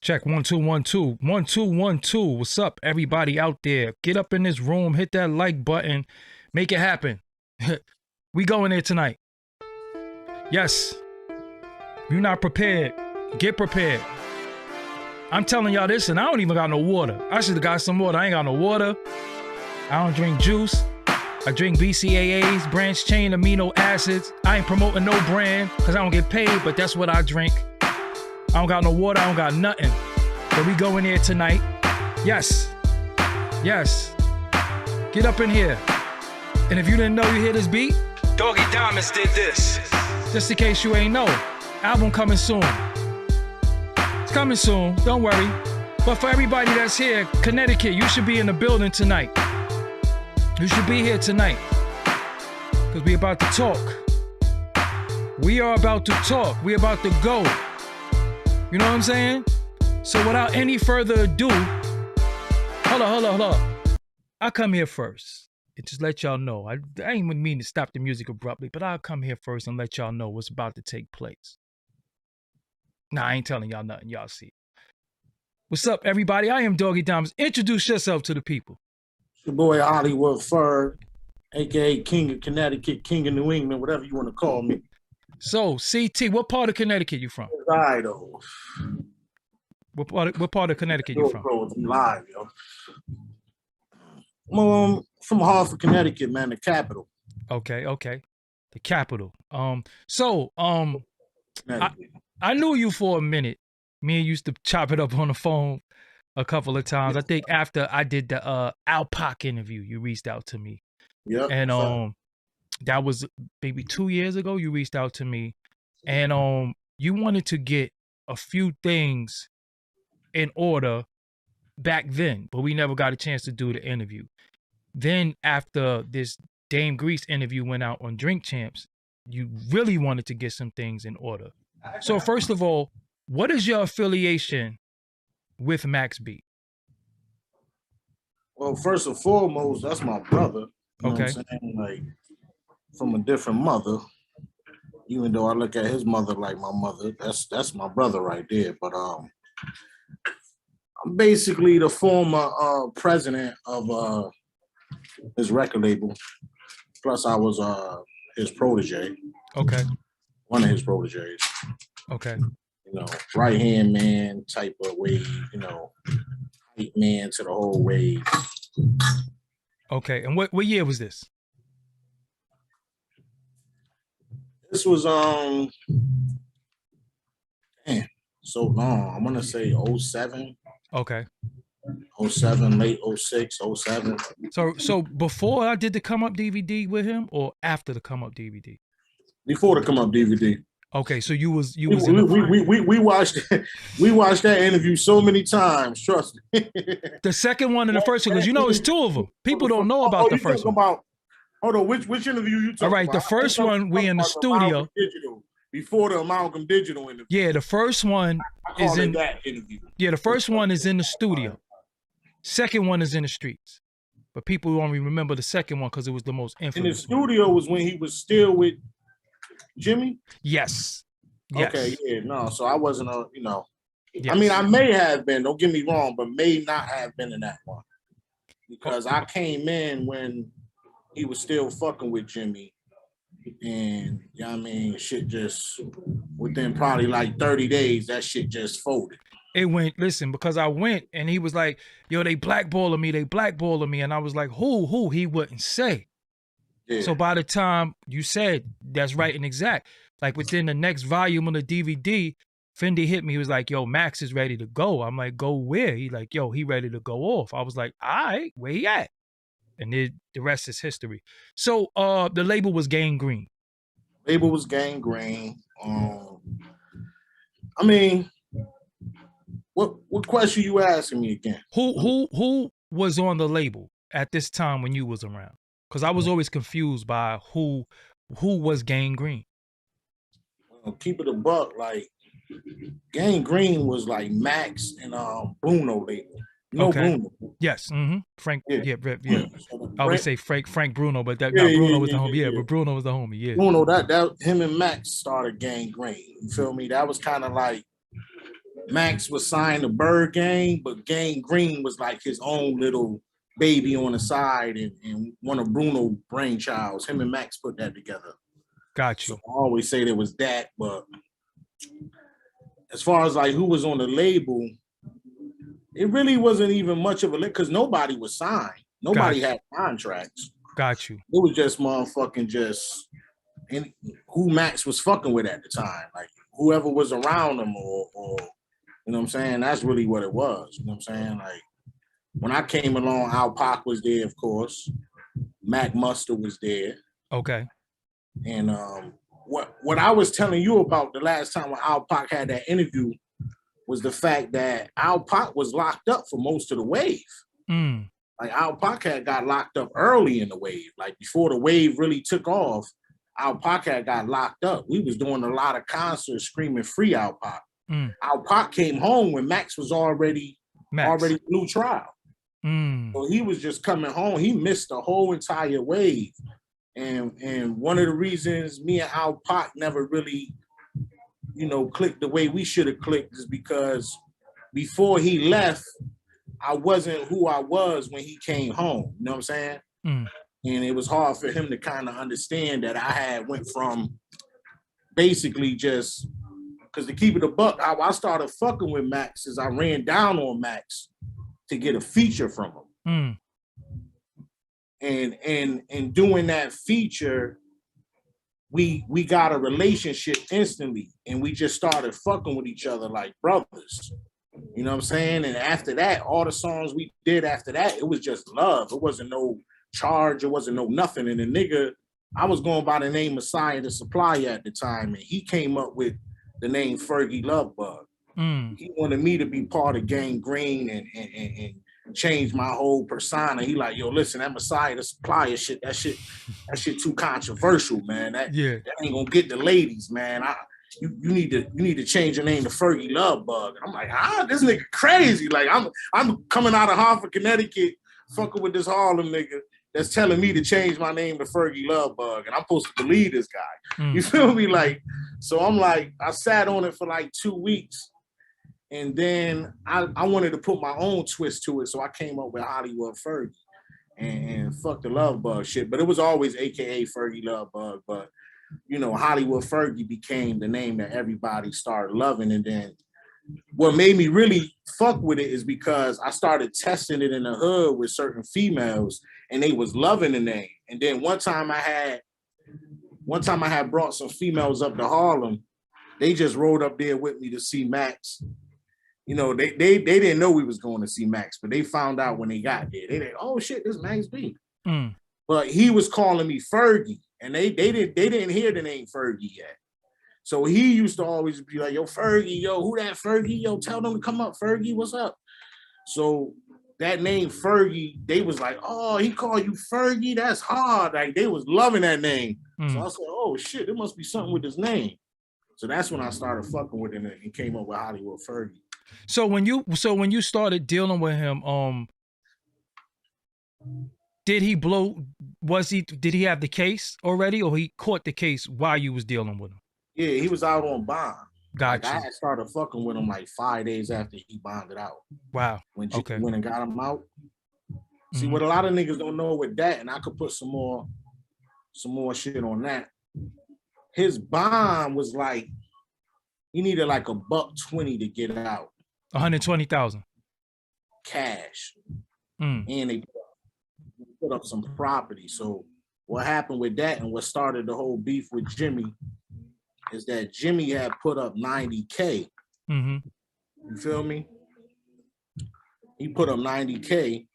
Check 1 2 1 2 1 2 1 2. What's up, everybody out there? Get up in this room, hit that like button, make it happen. We going there tonight. Yes. If you're not prepared, get prepared. I'm telling y'all this, and I don't even got no water. I should have got some water. I ain't got no water. I don't drink juice. I drink BCAAs, branched chain amino acids. I ain't promoting no brand because I don't get paid, but that's what I drink. I don't got no water. I don't got nothing. But we go in here tonight. Yes. Yes. Get up in here. And if you didn't know you hear this beat, Doggie Diamonds did this. just in case you ain't know, album coming soon. It's coming soon. Don't worry. But for everybody that's here, Connecticut, you should be in the building tonight. You should be here tonight. Because we about to talk. We are about to talk. We about to go. You know what I'm saying? So without any further ado, hold on. I'll come here first and just let y'all know. I ain't mean to stop the music abruptly, but I'll come here first and let y'all know what's about to take place. Nah, I ain't telling y'all nothing. Y'all see. What's up, everybody? I am Doggie Diamonds. Introduce yourself to the people. It's your boy Hollywood Ferg, a.k.a. King of Connecticut, King of New England, whatever you want to call me. So, CT, what part of Connecticut you from? Idaho. What part of Connecticut you from? Bro, I'm live, yo. From Hartford, Connecticut, man, the capital. Okay. The capital. I knew you for a minute. Me and you used to chop it up on the phone a couple of times. I think after I did the Alpac interview, you reached out to me. Yeah. And that was maybe 2 years ago. You reached out to me, and you wanted to get a few things in order back then, but we never got a chance to do the interview. Then after this Dame Grease interview went out on Drink Champs, you really wanted to get some things in order. So first of all, what is your affiliation with Max B? Well, first and foremost, that's my brother. You know Okay. what I'm saying? Like, from a different mother. Even though I look at his mother like my mother, that's my brother right there. But I'm basically the former president of his record label. Plus, I was his protege. Okay. One of his proteges. Okay. You know, right hand man type of way. You know, right man to the whole way. Okay. And what year was this? This was so long. I'm gonna say 07. Okay. 07, late 06, 07. So before I did the Come Up DVD with him, or after the Come Up DVD? Before the Come Up DVD. Okay, so you was We watched that interview so many times. Trust me. the second one and the first one, because you know it's two of them. People don't know about the first one. Hold on, which interview you talking about? All right, the first one we in the studio. Before the Amalgam Digital interview. Yeah, the first one is in that interview. Yeah, the first one is in the studio. Second one is in the streets. But people only remember the second one because it was the most infamous. In the studio was when he was still with Jimmy? Yes. Okay, yeah, no. So I wasn't Yes. I mean, I may have been, don't get me wrong, but may not have been in that one. Because I came in when he was still fucking with Jimmy. And, you know what I mean, shit just, within probably like 30 days, that shit just folded. It went, listen, because I went and he was like, yo, they blackballing me. And I was like, who? He wouldn't say. Yeah. So by the time you said, that's right and exact, like within the next volume of the DVD, Fendi hit me. He was like, yo, Max is ready to go. I'm like, go where? He like, yo, he ready to go off. I was like, all right, where he at? And then the rest is history. So the label was Gang Green. Label was Gang Green. I mean, what question you asking me again? Who was on the label at this time when you was around? Because I was always confused by who was Gang Green. Keep it a buck, like Gang Green was like Max and Bruno label. Bruno. Yes. Mm-hmm. Frank. Yeah. So I would say Frank Bruno, but Bruno was the homie. Yeah, but Bruno was the homie. Yeah. Bruno, that him and Max started Gang Green. You feel me? That was kind of like Max was signed to Bird Gang, but Gang Green was like his own little baby on the side and one of Bruno brainchilds. Him and Max put that together. Got you. So I always say there was that, but as far as like who was on the label, it really wasn't even much of a lick because nobody was signed. Nobody had contracts. Got you. It was just motherfucking just who Max was fucking with at the time. Like whoever was around him or you know what I'm saying? That's really what it was. You know what I'm saying? Like when I came along, Al Pac was there, of course. Mac Muster was there. Okay. And what I was telling you about the last time when Al Pac had that interview was the fact that Al Pac was locked up for most of the wave. Like Al Pac had got locked up early in the wave. Like before the wave really took off, Al Pac had got locked up. We was doing a lot of concerts screaming free Al Pac. Al Pac came home when Max was already blue trial. So he was just coming home. He missed the whole entire wave. And one of the reasons me and Al Pac never really, you know, clicked the way we should have clicked is because before he left, I wasn't who I was when he came home. You know what I'm saying? And it was hard for him to kind of understand that I had went from basically just, because to keep it a buck, how I started fucking with Max is I ran down on Max to get a feature from him. And doing that feature, we got a relationship instantly, and we just started fucking with each other like brothers. You know what I'm saying? And after that, all the songs we did after that, it was just love. It wasn't no charge. It wasn't no nothing. And the nigga, I was going by the name Messiah the Supplier at the time, and he came up with the name Fergie Lovebug. He wanted me to be part of Gang Green and change my whole persona. He like, yo, listen, that Messiah the Supplier shit, that shit too controversial, man. That ain't gonna get the ladies, man. You need to change your name to Fergie Lovebug. And I'm like, this nigga crazy. Like I'm coming out of Hartford, Connecticut, fucking with this Harlem nigga that's telling me to change my name to Fergie Lovebug, and I'm supposed to believe this guy. You feel me? Like, so I'm like, I sat on it for like 2 weeks. And then I wanted to put my own twist to it, so I came up with Hollywood Fergie and fuck the love bug shit. But it was always a.k.a. Fergie Lovebug. But, you know, Hollywood Fergie became the name that everybody started loving. And then what made me really fuck with it is because I started testing it in the hood with certain females, and they was loving the name. And then one time I had brought some females up to Harlem. They just rode up there with me to see Max. You know, they didn't know we was going to see Max, but they found out when they got there. They didn't, oh shit, this Max B. But he was calling me Fergie, and they didn't hear the name Fergie yet. So he used to always be like, yo, Fergie, yo, who that Fergie? Yo, tell them to come up, Fergie, what's up? So that name Fergie, they was like, oh, he called you Fergie? That's hard. Like, they was loving that name. So I said, oh shit, there must be something with his name. So that's when I started fucking with it and came up with Hollywood Fergie. So when you started dealing with him, did he have the case already, or he caught the case while you was dealing with him? Yeah, he was out on bond. Gotcha. Like I had started fucking with him like 5 days after he bonded out. Wow. When Jimmy went and got him out. See, what a lot of niggas don't know with that, and I could put some more shit on that. His bond was like, he needed like $120 to get out. 120,000 cash, and they put up some property. So what happened with that, and what started the whole beef with Jimmy, is that Jimmy had put up $90K. You feel me? He put up $90K,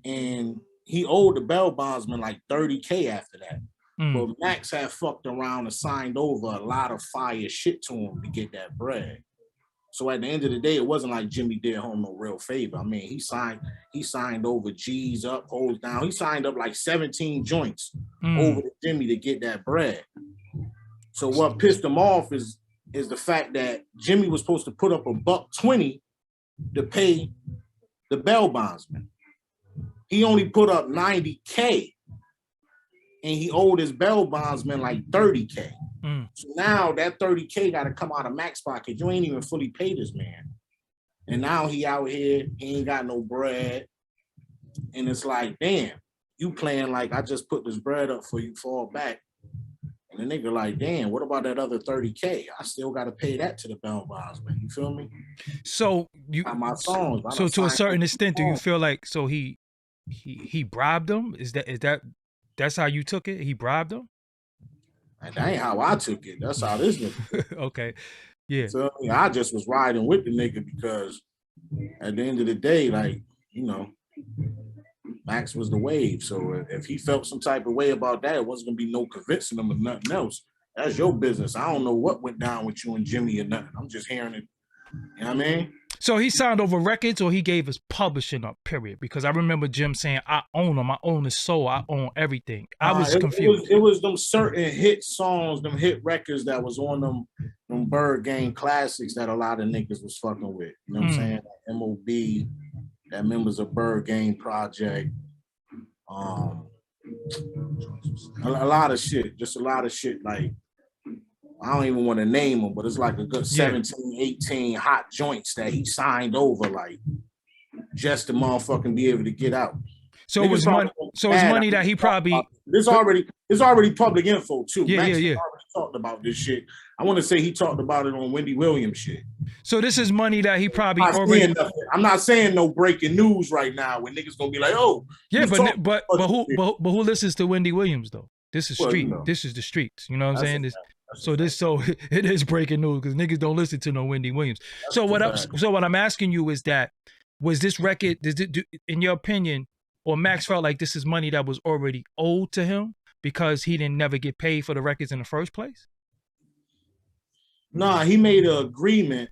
and he owed the bail bondsman like $30K after that. But Max had fucked around and signed over a lot of fire shit to him to get that bread. So at the end of the day, it wasn't like Jimmy did him no real favor. I mean, he signed over G's up, holds down. He signed up like 17 joints over to Jimmy to get that bread. So what pissed him off is the fact that Jimmy was supposed to put up $120 to pay the bail bondsman. He only put up $90K, and he owed his bail bondsman like $30K. So now that 30K got to come out of Mac's pocket. You ain't even fully paid this man. And now he out here, he ain't got no bread. And it's like, damn, you playing like I just put this bread up for you, fall back. And the nigga like, damn, what about that other 30K? I still got to pay that to the bell bars, man. You feel me? So you, my songs, so to a certain extent, do you feel like, so he bribed them? That's how you took it? He bribed them? And that ain't how I took it. That's how this nigga. Okay. Yeah. So I just was riding with the nigga because at the end of the day, like, you know, Max was the wave. So if he felt some type of way about that, it wasn't gonna be no convincing him or nothing else. That's your business. I don't know what went down with you and Jimmy or nothing. I'm just hearing it. You know what I mean? So he signed over records, or he gave his publishing up, period? Because I remember Jim saying, I own them. I own the soul. I own everything. I was confused. It was them certain hit songs, them hit records that was on them Bird Gang classics that a lot of niggas was fucking with. You know what I'm saying? Like MOB, that members of Bird Gang Project. A lot of shit. Just a lot of shit. Like, I don't even want to name them, but it's like a good 17, 18 hot joints that he signed over, like, just to motherfucking be able to get out. So it was money. So it's money that he probably. It's already public info too. Yeah, Max yeah. already talked about this shit. I want to say he talked about it on Wendy Williams shit. So this is money that he probably I'm not saying no breaking news right now when niggas gonna be like, oh, yeah, but who listens to Wendy Williams though? This is street. You know. This is the streets. You know what I'm saying? So it is breaking news because niggas don't listen to no Wendy Williams. So what I'm asking you is that, was this record, in your opinion, or Max felt like this is money that was already owed to him because he didn't never get paid for the records in the first place? Nah, he made an agreement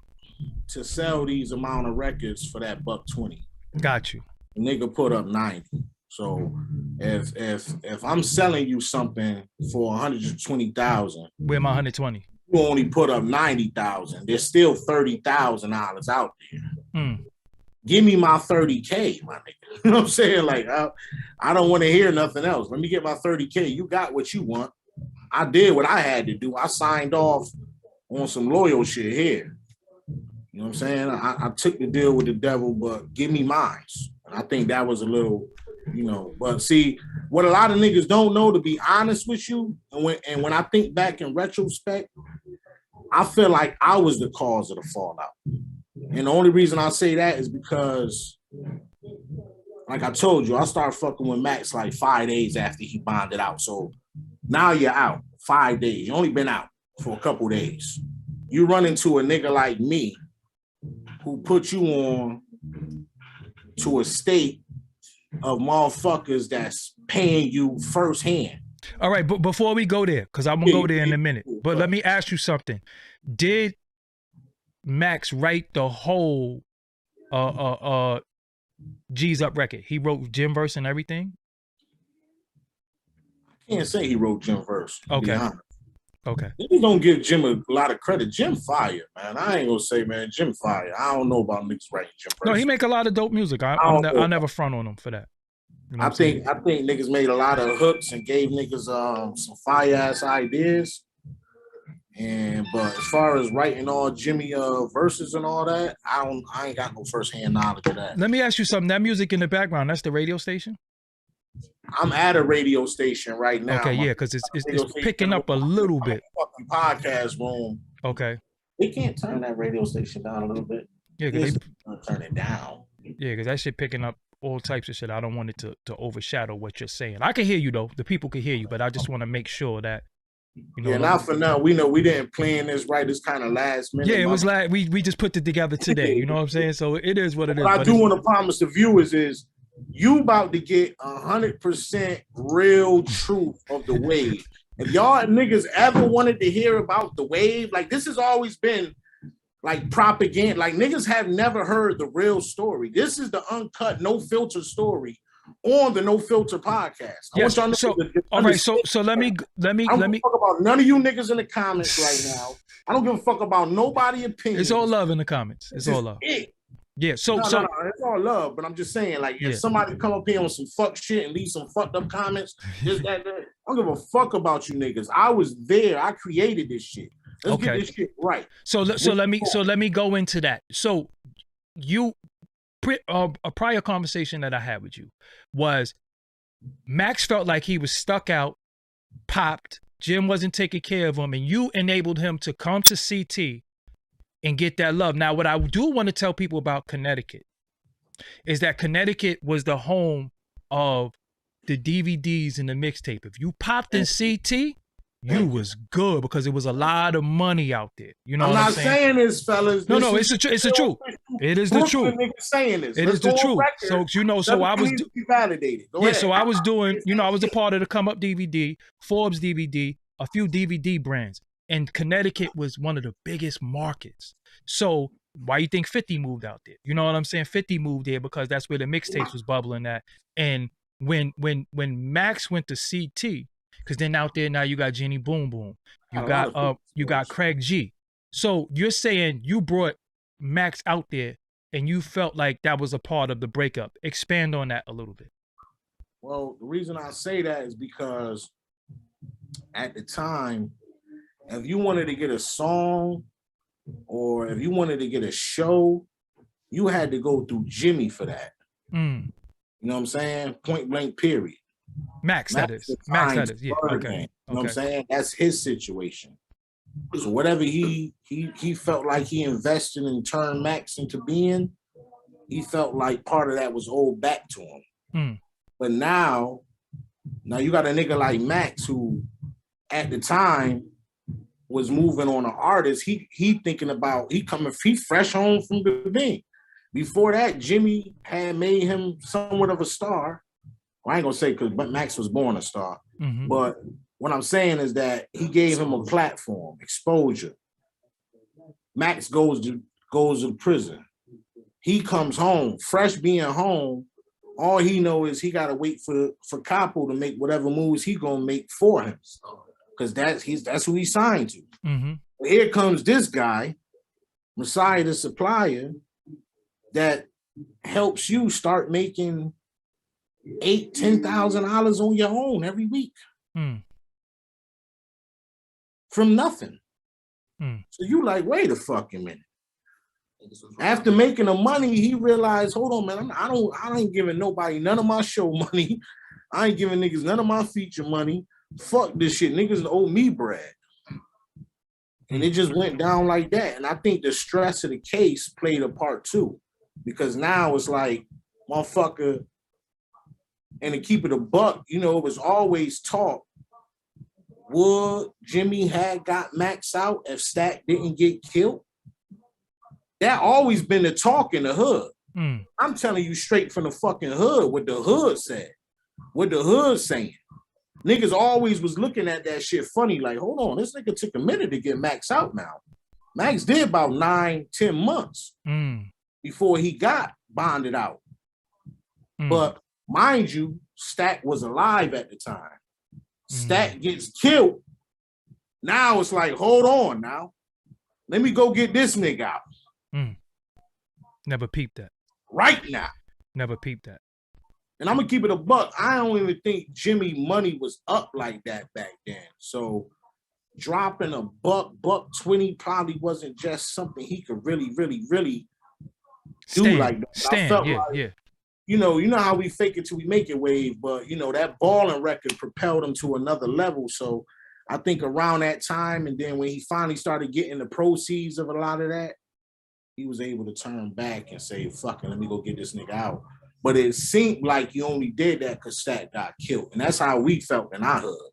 to sell these amount of records for that $120. Got you. The nigga put up 90. So if I'm selling you something for 120,000, where my 120? You only put up 90,000. There's still $30,000 out there. Give me my 30K, my nigga. You know what I'm saying? Like, I don't want to hear nothing else. Let me get my 30K. You got what you want. I did what I had to do. I signed off on some loyal shit here. You know what I'm saying? I took the deal with the devil, but give me mine. And I think that was a little, you know, but see, what a lot of niggas don't know, to be honest with you, and when I think back in retrospect, I feel like I was the cause of the fallout. And the only reason I say that is because, like I told you, I started fucking with Max like 5 days after he bonded out. So now you're out 5 days. You only been out for a couple days. You run into a nigga like me who put you on to a state of motherfuckers that's paying you firsthand. All right, but before we go there, because I'm gonna go there in a minute, but let me ask you something. Did Max write the whole G's Up record? He wrote Jim verse and everything? I can't say he wrote Jim verse. Okay. Okay. Niggas don't give Jim a lot of credit. Jim fire, man. I ain't gonna say, man, Jim fire. I don't know about niggas writing Jim verse. No, he make a lot of dope music. I never front on him for that. You know I think niggas made a lot of hooks and gave niggas some fire ass ideas. But as far as writing all Jimmy verses and all that, I ain't got no firsthand knowledge of that. Let me ask you something. That music in the background, that's the radio station? I'm at a radio station right now. Okay, yeah, because it's picking up a little bit. Fucking podcast room. Okay. They can't turn that radio station down a little bit. Yeah, because they turn it down. Yeah, because that shit picking up all types of shit. I don't want it to overshadow what you're saying. I can hear you though. The people can hear you, but I just want to make sure that, you know. Yeah, not for now. We know we didn't plan this right. It's kind of last minute. Yeah, it was like we just put it together today. You know what I'm saying? So it is what it is. What I do want to promise the viewers is you about to get 100% real truth of the wave. If y'all niggas ever wanted to hear about the wave, like this has always been like propaganda. Like niggas have never heard the real story. This is the uncut, no filter story on the No Filter podcast. Yes. So all right. So let me. I don't fuck about none of you niggas in the comments right now. I don't give a fuck about nobody opinion. It's all love in the comments. It's all love. Yeah, so it's all love, but I'm just saying, like, if somebody come up here on some fuck shit and leave some fucked up comments, I don't give a fuck about you niggas. I was there. I created this shit. Let's get this shit right. So let me go into that. So a prior conversation that I had with you was Max felt like he was stuck out, popped. Jim wasn't taking care of him, and you enabled him to come to CT and get that love. Now, what I do want to tell people about Connecticut is that Connecticut was the home of the DVDs and the mixtape. If you popped in CT, you was good because it was a lot of money out there. You know I'm what not I'm saying? saying this, fellas. No, it's the truth. It is the truth. Saying this. It is the truth. So I was validated. So I was doing. I was a part of the Come Up DVD, Forbes DVD, a few DVD brands, and Connecticut was one of the biggest markets. So why you think 50 moved out there? You know what I'm saying? 50 moved there because that's where the mixtapes was bubbling at. And when Max went to CT, because then out there now you got Jenny Boom Boom, you got Craig G. So you're saying you brought Max out there and you felt like that was a part of the breakup. Expand on that a little bit. Well, the reason I say that is because at the time, if you wanted to get a song or if you wanted to get a show, you had to go through Jimmy for that. You know what I'm saying? Point blank, period. Max that is. Yeah. Okay. You know what I'm saying? That's his situation. So whatever he felt like he invested and turned Max into being, he felt like part of that was owed back to him. But now you got a nigga like Max who at the time was moving on an artist. He thinking about he fresh home from the thing. Before that, Jimmy had made him somewhat of a star. Well, I ain't gonna say but Max was born a star. But what I'm saying is that he gave him a platform, exposure. Max goes to prison. He comes home, fresh being home. All he know is he gotta wait for Capo to make whatever moves he gonna make for him, because that's who he signed to. Here comes this guy, Messiah the Supplier, that helps you start making $8,000-$10,000 on your own every week. From nothing. So you like, wait a fucking minute. After making the money, he realized, hold on, man, I ain't giving nobody none of my show money. I ain't giving niggas none of my feature money. Fuck this shit. Niggas owe me bread. And it just went down like that. And I think the stress of the case played a part too. Because now it's like, motherfucker, and to keep it a buck, it was always talk. Would Jimmy had got Max out if Stack didn't get killed? That always been the talk in the hood. I'm telling you straight from the fucking hood what the hood said. What the hood saying. Niggas always was looking at that shit funny, like, hold on, this nigga took a minute to get Max out now. Max did about 9-10 months before he got bonded out. But mind you, Stack was alive at the time. Stack gets killed. Now it's like, hold on now. Let me go get this nigga out. Never peeped that. Right now. Never peeped that. And I'm going to keep it a buck. I don't even think Jimmy money was up like that back then. So dropping a $120 probably wasn't just something he could really, really, really do like that. I felt like, you know how we fake it till we make it wave, but that balling record propelled him to another level. So I think around that time, and then when he finally started getting the proceeds of a lot of that, he was able to turn back and say, fuck it, let me go get this nigga out. But it seemed like he only did that because Stack got killed. And that's how we felt in our hood.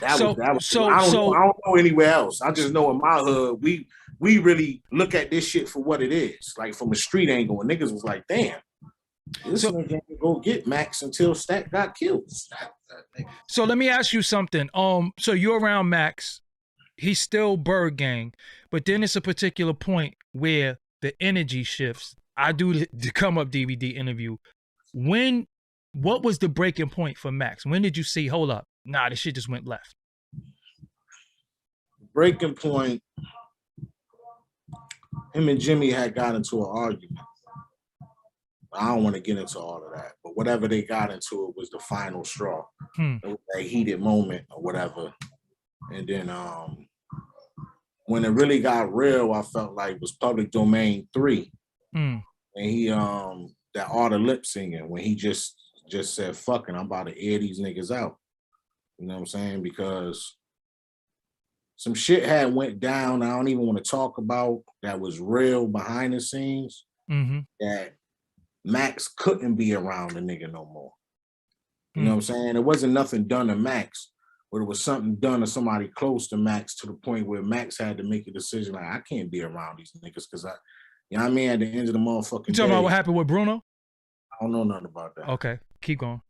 I don't know anywhere else. I just know in my hood, we really look at this shit for what it is. Like from a street angle, and niggas was like, damn, this nigga ain't go get Max until Stack got killed. So let me ask you something. So you're around Max. He's still Bird Gang, but then it's a particular point where the energy shifts. I do the Come Up DVD interview. What was the breaking point for Max? When did you see, hold up, nah, this shit just went left? Breaking point, him and Jimmy had got into an argument. I don't want to get into all of that, but whatever they got into, it was the final straw. It was a heated moment or whatever. And then when it really got real, I felt like it was Public Domain 3. And he that all the lip singing when he just said, fucking, I'm about to air these niggas out. You know what I'm saying? Because some shit had went down I don't even want to talk about that was real behind the scenes that Max couldn't be around the nigga no more. You know what I'm saying? It wasn't nothing done to Max, but it was something done to somebody close to Max to the point where Max had to make a decision like, I can't be around these niggas because you know what I mean? At the end of the motherfucking You talking about what happened with Bruno? I don't know nothing about that. Okay, keep going.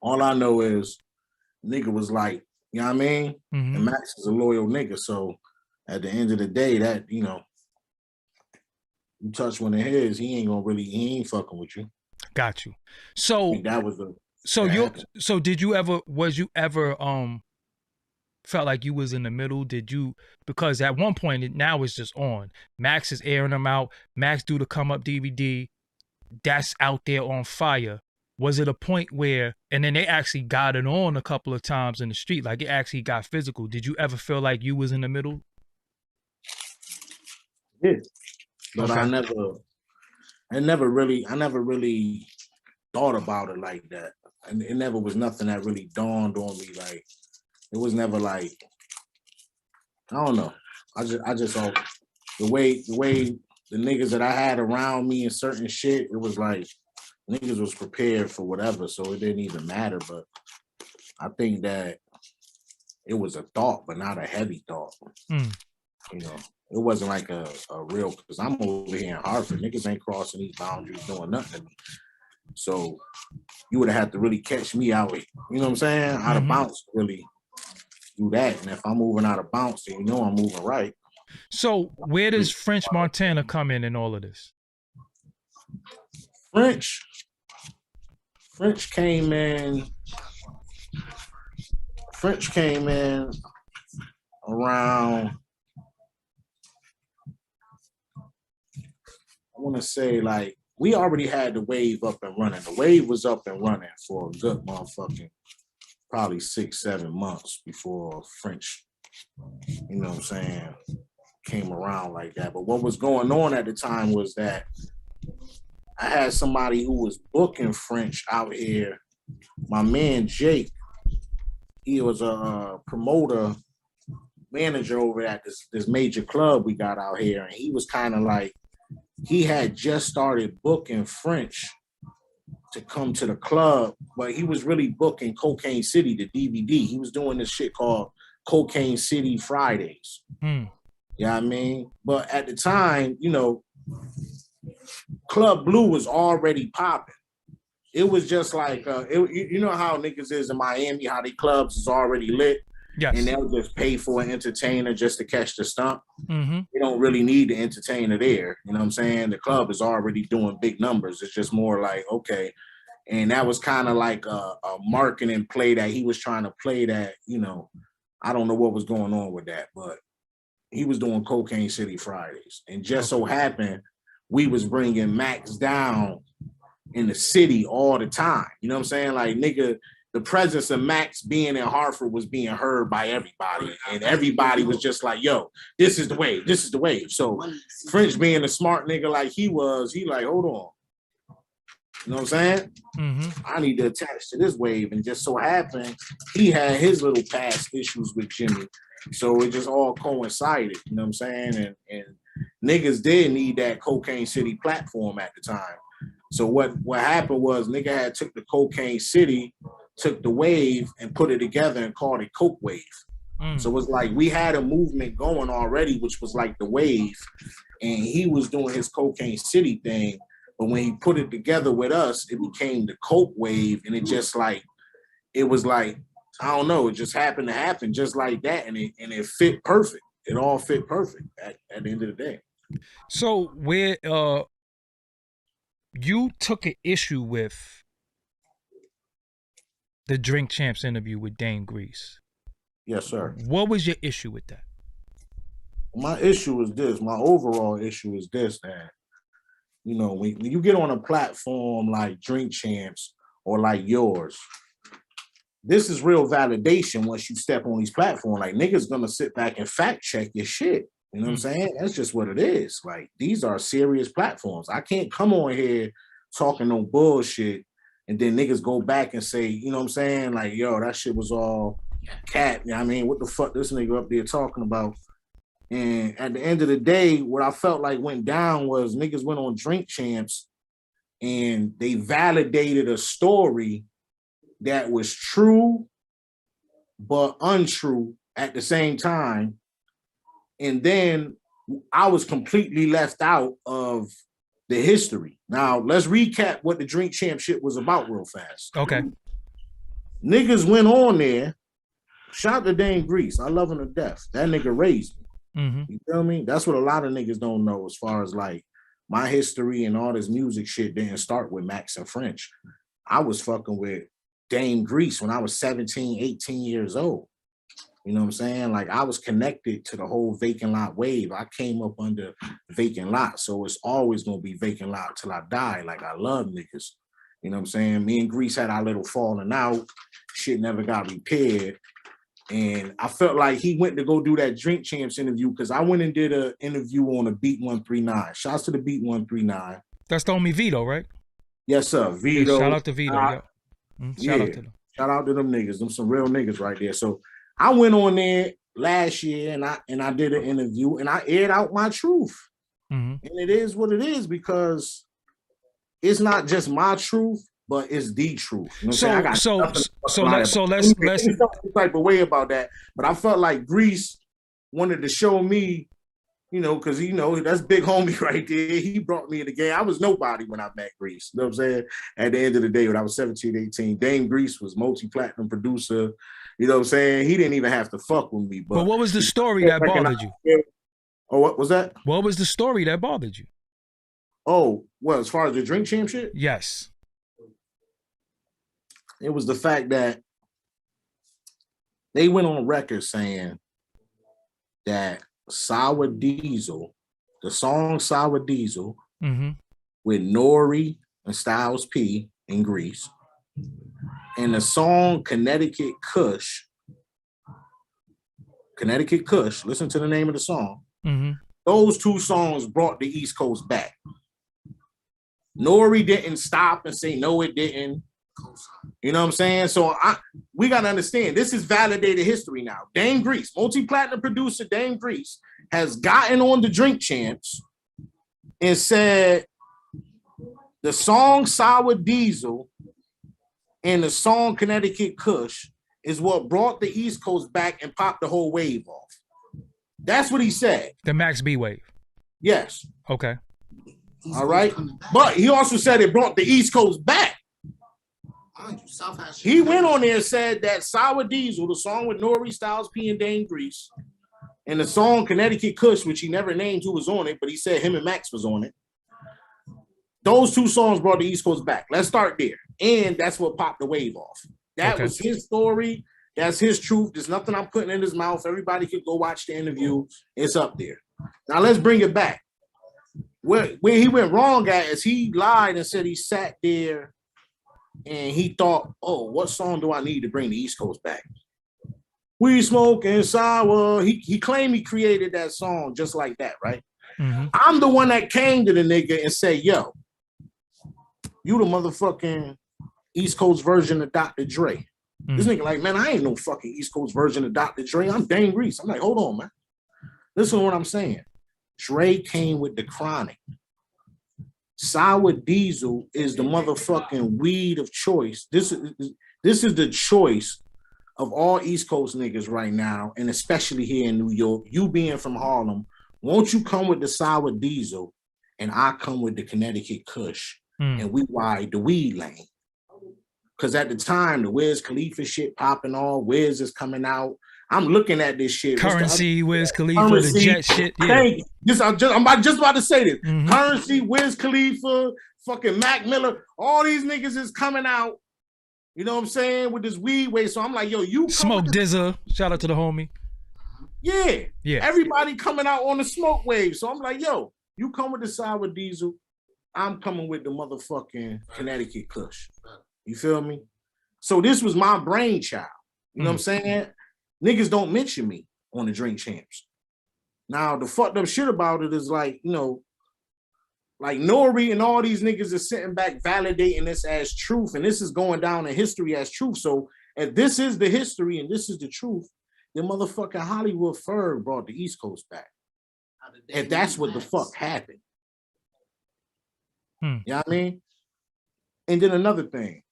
All I know is nigga was like, you know what I mean? And Max is a loyal nigga. So at the end of the day, that, you know, you touch one of his, he ain't fucking with you. Got you. So that was the was you ever felt like you was in the middle? Did you, because at one point now it's just on. Max is airing them out. Max do the Come Up DVD. That's out there on fire. Was it a point where, and then they actually got it on a couple of times in the street, like it actually got physical. Did you ever feel like you was in the middle? Yeah. But okay. I never really thought about it like that. And it never was nothing that really dawned on me. Like, it was never like, I don't know. I just thought the way the niggas that I had around me and certain shit, it was like niggas was prepared for whatever, so it didn't even matter. But I think that it was a thought, but not a heavy thought. You know, it wasn't like a real, because I'm over here in Hartford. Niggas ain't crossing these boundaries doing nothing to me. So you would have had to really catch me out, you know what I'm saying? Out of bounds to really do that. And if I'm moving out of bounds, then you know I'm moving right. So where does French Montana come in all of this? French came in around, I want to say, like, we already had the wave up and running. The wave was up and running for a good motherfucking probably 6-7 months before French, you know what I'm saying, came around like that. But what was going on at the time was that I had somebody who was booking French out here. My man Jake, he was a promoter, manager over at this major club we got out here, and he was kind of like, he had just started booking French to come to the club, but he was really booking Cocaine City, the DVD. He was doing this shit called Cocaine City Fridays. You know what I mean? But at the time, you know, Club Blue was already popping. It was just like, you know how niggas is in Miami, how they clubs is already lit. Yes. And they'll just pay for an entertainer just to catch the stump. They don't really need the entertainer there. You know what I'm saying? The club is already doing big numbers. It's just more like, okay. And that was kind of like a marketing play that he was trying to play that, you know, I don't know what was going on with that, but he was doing Cocaine City Fridays. And just so happened, we was bringing Max down in the city all the time. You know what I'm saying? Like, nigga, the presence of Max being in Hartford was being heard by everybody. And everybody was just like, yo, this is the wave. This is the wave. So French being a smart nigga like he was, he like, hold on. You know what I'm saying? I need to attach to this wave. And just so happened, he had his little past issues with Jimmy. So it just all coincided. You know what I'm saying? And niggas did need that Cocaine City platform at the time. So what happened was nigga had took the Cocaine City, took the wave and put it together and called it Coke Wave. So it was like we had a movement going already, which was like the wave, and he was doing his Cocaine City thing. But when he put it together with us, it became the Coke Wave, and it just like, it was like, I don't know, it just happened to happen just like that, and it fit perfect. It all fit perfect at the end of the day. So where you took an issue with the Drink Champs interview with Dame Grease. Yes, sir. What was your issue with that? My issue is this. My overall issue is this, that you know, when you get on a platform like Drink Champs or like yours, this is real validation once you step on these platforms. Like, niggas gonna sit back and fact check your shit. You know what I'm saying? That's just what it is. Like, these are serious platforms. I can't come on here talking no bullshit and then niggas go back and say, you know what I'm saying? Like, yo, that shit was all cat. You know what I mean? What the fuck this nigga up there talking about? And at the end of the day, what I felt like went down was niggas went on Drink Champs and they validated a story that was true but untrue at the same time. And then I was completely left out of the history. Now, let's recap what the Drink Champ shit was about real fast. Okay. Niggas went on there. Shout out to Dame Grease. I love him to death. That nigga raised me. You feel me? That's what a lot of niggas don't know as far as like my history and all this music shit didn't start with Max and French. I was fucking with Dame Grease when I was 17, 18 years old. You know what I'm saying? Like, I was connected to the whole Vacant Lot wave. I came up under Vacant Lot, so it's always gonna be Vacant Lot till I die. Like, I love niggas. You know what I'm saying? Me and Grease had our little falling out. Shit never got repaired. And I felt like he went to go do that Drink Champs interview because I went and did an interview on a Beat 139. Shouts to the Beat 139. That's the homie Vito, right? Yes, sir. Vito. Yeah, shout out to Vito. Shout out to them. Shout out to them niggas. Them some real niggas right there. So I went on there last year and I did an interview and I aired out my truth. And it is what it is because it's not just my truth, but it's the truth. You know so let's some type of way about that. But I felt like Grease wanted to show me, you know, because you know that's big homie right there. He brought me in the game. I was nobody when I met Grease. You know what I'm saying? At the end of the day, when I was 17, 18, Dame Grease was multi-platinum producer. You know what I'm saying? He didn't even have to fuck with me. But what was the story that bothered you? Oh, what was that? What was the story that bothered you? Oh, well, as far as the Drink Champ shit? Yes. It was the fact that they went on record saying that Sour Diesel, the song Sour Diesel, with Nori and Styles P in Greece, and the song Connecticut Kush, listen to the name of the song. Those two songs brought the East Coast back. Nori didn't stop and say, no, it didn't. You know what I'm saying? So we got to understand, this is validated history now. Dame Grease, multi-platinum producer Dame Grease, has gotten on the Drink Champs and said the song Sour Diesel and the song Connecticut Kush is what brought the East Coast back and popped the whole wave off. That's what he said. The Max B wave. Yes. Okay. All right. But he also said it brought the East Coast back. He went on there and said that Sour Diesel, the song with Nori, Styles P, and Dame Grease, and the song Connecticut Kush, which he never named who was on it, but he said him and Max was on it. Those two songs brought the East Coast back. Let's start there. And that's what popped the wave off. That was his story. That's his truth. There's nothing I'm putting in his mouth. Everybody could go watch the interview. It's up there. Now let's bring it back. Where he went wrong at is he lied and said he sat there and he thought, oh, what song do I need to bring the East Coast back? We smoking sour. He claimed he created that song just like that, right? I'm the one that came to the nigga and said, yo, you the motherfucking East Coast version of Dr. Dre. This nigga like, man, I ain't no fucking East Coast version of Dr. Dre. I'm Dame Grease. I'm like, hold on, man. Listen to what I'm saying. Dre came with the Chronic. Sour Diesel is the motherfucking weed of choice. This is the choice of all East Coast niggas right now, and especially here in New York. You being from Harlem, won't you come with the Sour Diesel and I come with the Connecticut Kush and we ride the weed lane? Because at the time, the Wiz Khalifa shit popping off, Wiz is coming out. I'm looking at this shit. Currency, Wiz Khalifa, the Jet shit. Yeah. Thank you. I'm just about to say this. Currency, Wiz Khalifa, fucking Mac Miller, all these niggas is coming out. You know what I'm saying? With this weed way. So I'm like, yo, you Smoke Dizza. Shout out to the homie. Yeah. Everybody coming out on the smoke wave. So I'm like, yo, you come with the Sour Diesel. I'm coming with the motherfucking Connecticut Kush. You feel me? So this was my brainchild. You know what I'm saying? Niggas don't mention me on the Drink Champs. Now, the fucked up shit about it is like, you know, like Nori and all these niggas are sitting back validating this as truth, and this is going down in history as truth. So if this is the history and this is the truth, then motherfucking Hollywood Ferg brought the East Coast back. If that's what the fuck happened. You know what I mean? And then another thing,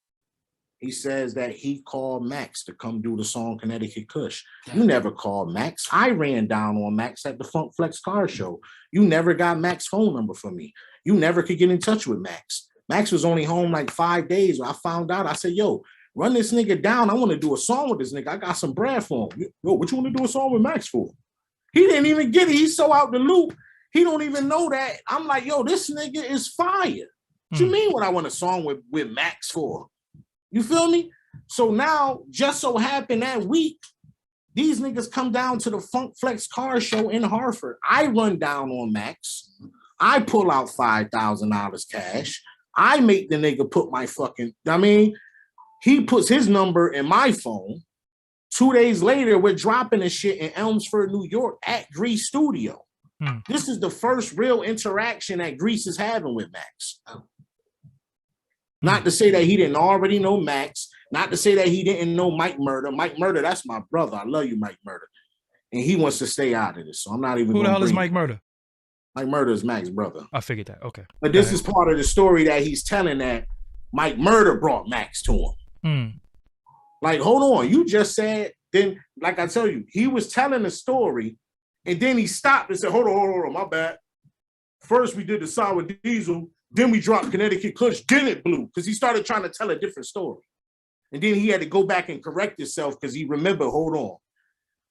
he says that he called Max to come do the song Connecticut Kush. You never called Max. I ran down on Max at the Funk Flex car show. You never got Max's phone number from me. You never could get in touch with Max. Max was only home like 5 days. When I found out, I said, yo, run this nigga down. I want to do a song with this nigga. I got some bread for him. Yo, what you want to do a song with Max for? He didn't even get it. He's so out the loop. He don't even know that. I'm like, yo, this nigga is fire. What you mean what I want a song with Max for? You feel me? So now, just so happened that week, these niggas come down to the Funk Flex car show in Hartford. I run down on Max. I pull out $5,000 cash. I make the nigga put my fucking, I mean, he puts his number in my phone. 2 days later, we're dropping the shit in Elmsford, New York at Grease Studio. This is the first real interaction that Grease is having with Max. Not to say that he didn't already know Max. Not to say that he didn't know Mike Murder. Mike Murder, that's my brother. I love you, Mike Murder. And he wants to stay out of this. So I'm not even. Who the hell is Mike Murder? Mike Murder is Max's brother. I figured that. Okay. But this is part of the story that he's telling, that Mike Murder brought Max to him. Like, hold on. You just said, then, like I tell you, he was telling the story, and then he stopped and said, hold on, my bad. First, we did the Sour Diesel. Then we dropped Connecticut Kush, then it blew, because he started trying to tell a different story. And then he had to go back and correct himself because he remembered, hold on,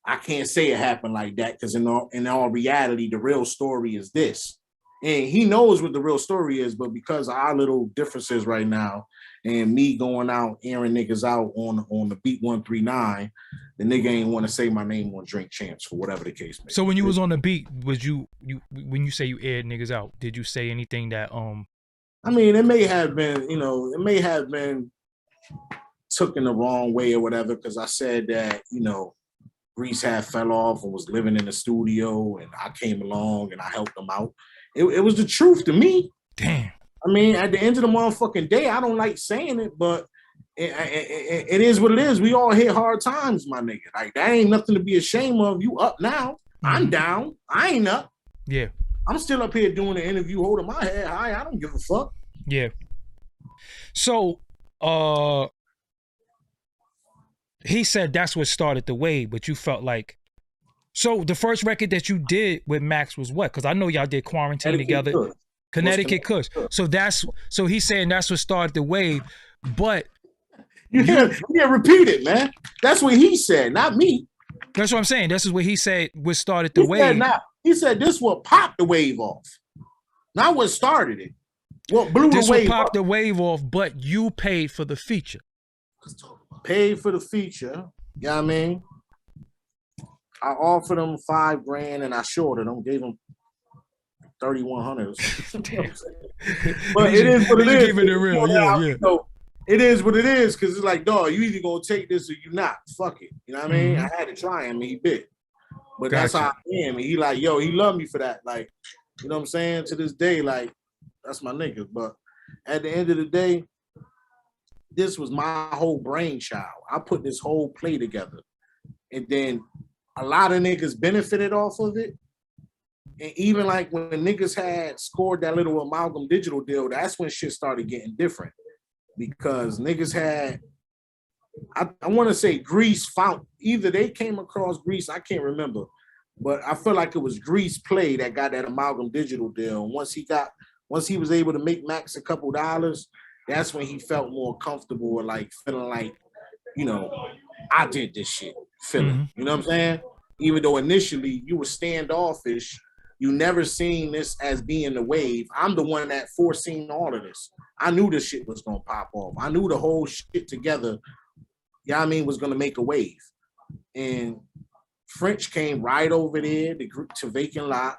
I can't say it happened like that, because in all reality, the real story is this. And he knows what the real story is, but because of our little differences right now, and me going out, airing niggas out on the Beat 139, the nigga ain't want to say my name on Drink Champs for whatever the case may be. So when you was on the beat, was you when you say you aired niggas out, did you say anything that I mean, it may have been, you know, it may have been took in the wrong way or whatever, because I said that, you know, Grease had fell off and was living in the studio, and I came along and I helped him out. It was the truth to me. Damn. I mean, at the end of the motherfucking day, I don't like saying it, but it is what it is. We all hit hard times, my nigga. Like, that ain't nothing to be ashamed of. You up now. I'm down. I ain't up. Yeah. I'm still up here doing the interview, holding my head high. I don't give a fuck. Yeah. So, he said that's what started the wave, but you felt like, so the first record that you did with Max was what? Because I know y'all did Quarantine together. Connecticut Kush. So he's saying that's what started the wave, but yeah, repeat it, man. That's what he said, not me. That's what I'm saying. This is what he said what started the wave. He said this what popped the wave off. Not what started it. What blew the wave off. Popped the wave off, but you paid for the feature. Paid for the feature. You know what I mean? I offered him $5,000 and I shorted him, gave him 3,100. But it is what it is. Keeping it real, yeah. So it is what it is, because it's like, dog, you either gonna take this or you not. Fuck it. You know what I mean? I had to try him and he bit. But that's how I am. And he like, yo, he loved me for that. Like, you know what I'm saying? To this day, like, that's my nigga. But at the end of the day, this was my whole brainchild. I put this whole play together. And then a lot of niggas benefited off of it. And even like when niggas had scored that little Amalgam Digital deal, that's when shit started getting different. Because niggas had, I want to say Grease found, either they came across Grease, I can't remember. But I feel like it was Grease Play that got that Amalgam Digital deal. And once he was able to make Max a couple dollars, that's when he felt more comfortable or like feeling like, you know, I did this shit, feeling. You know what I'm saying? Even though initially you were standoffish, you never seen this as being the wave. I'm the one that foreseen all of this. I knew this shit was gonna pop off. I knew the whole shit together, you know what I mean, was gonna make a wave. And French came right over there to Vacant Lot.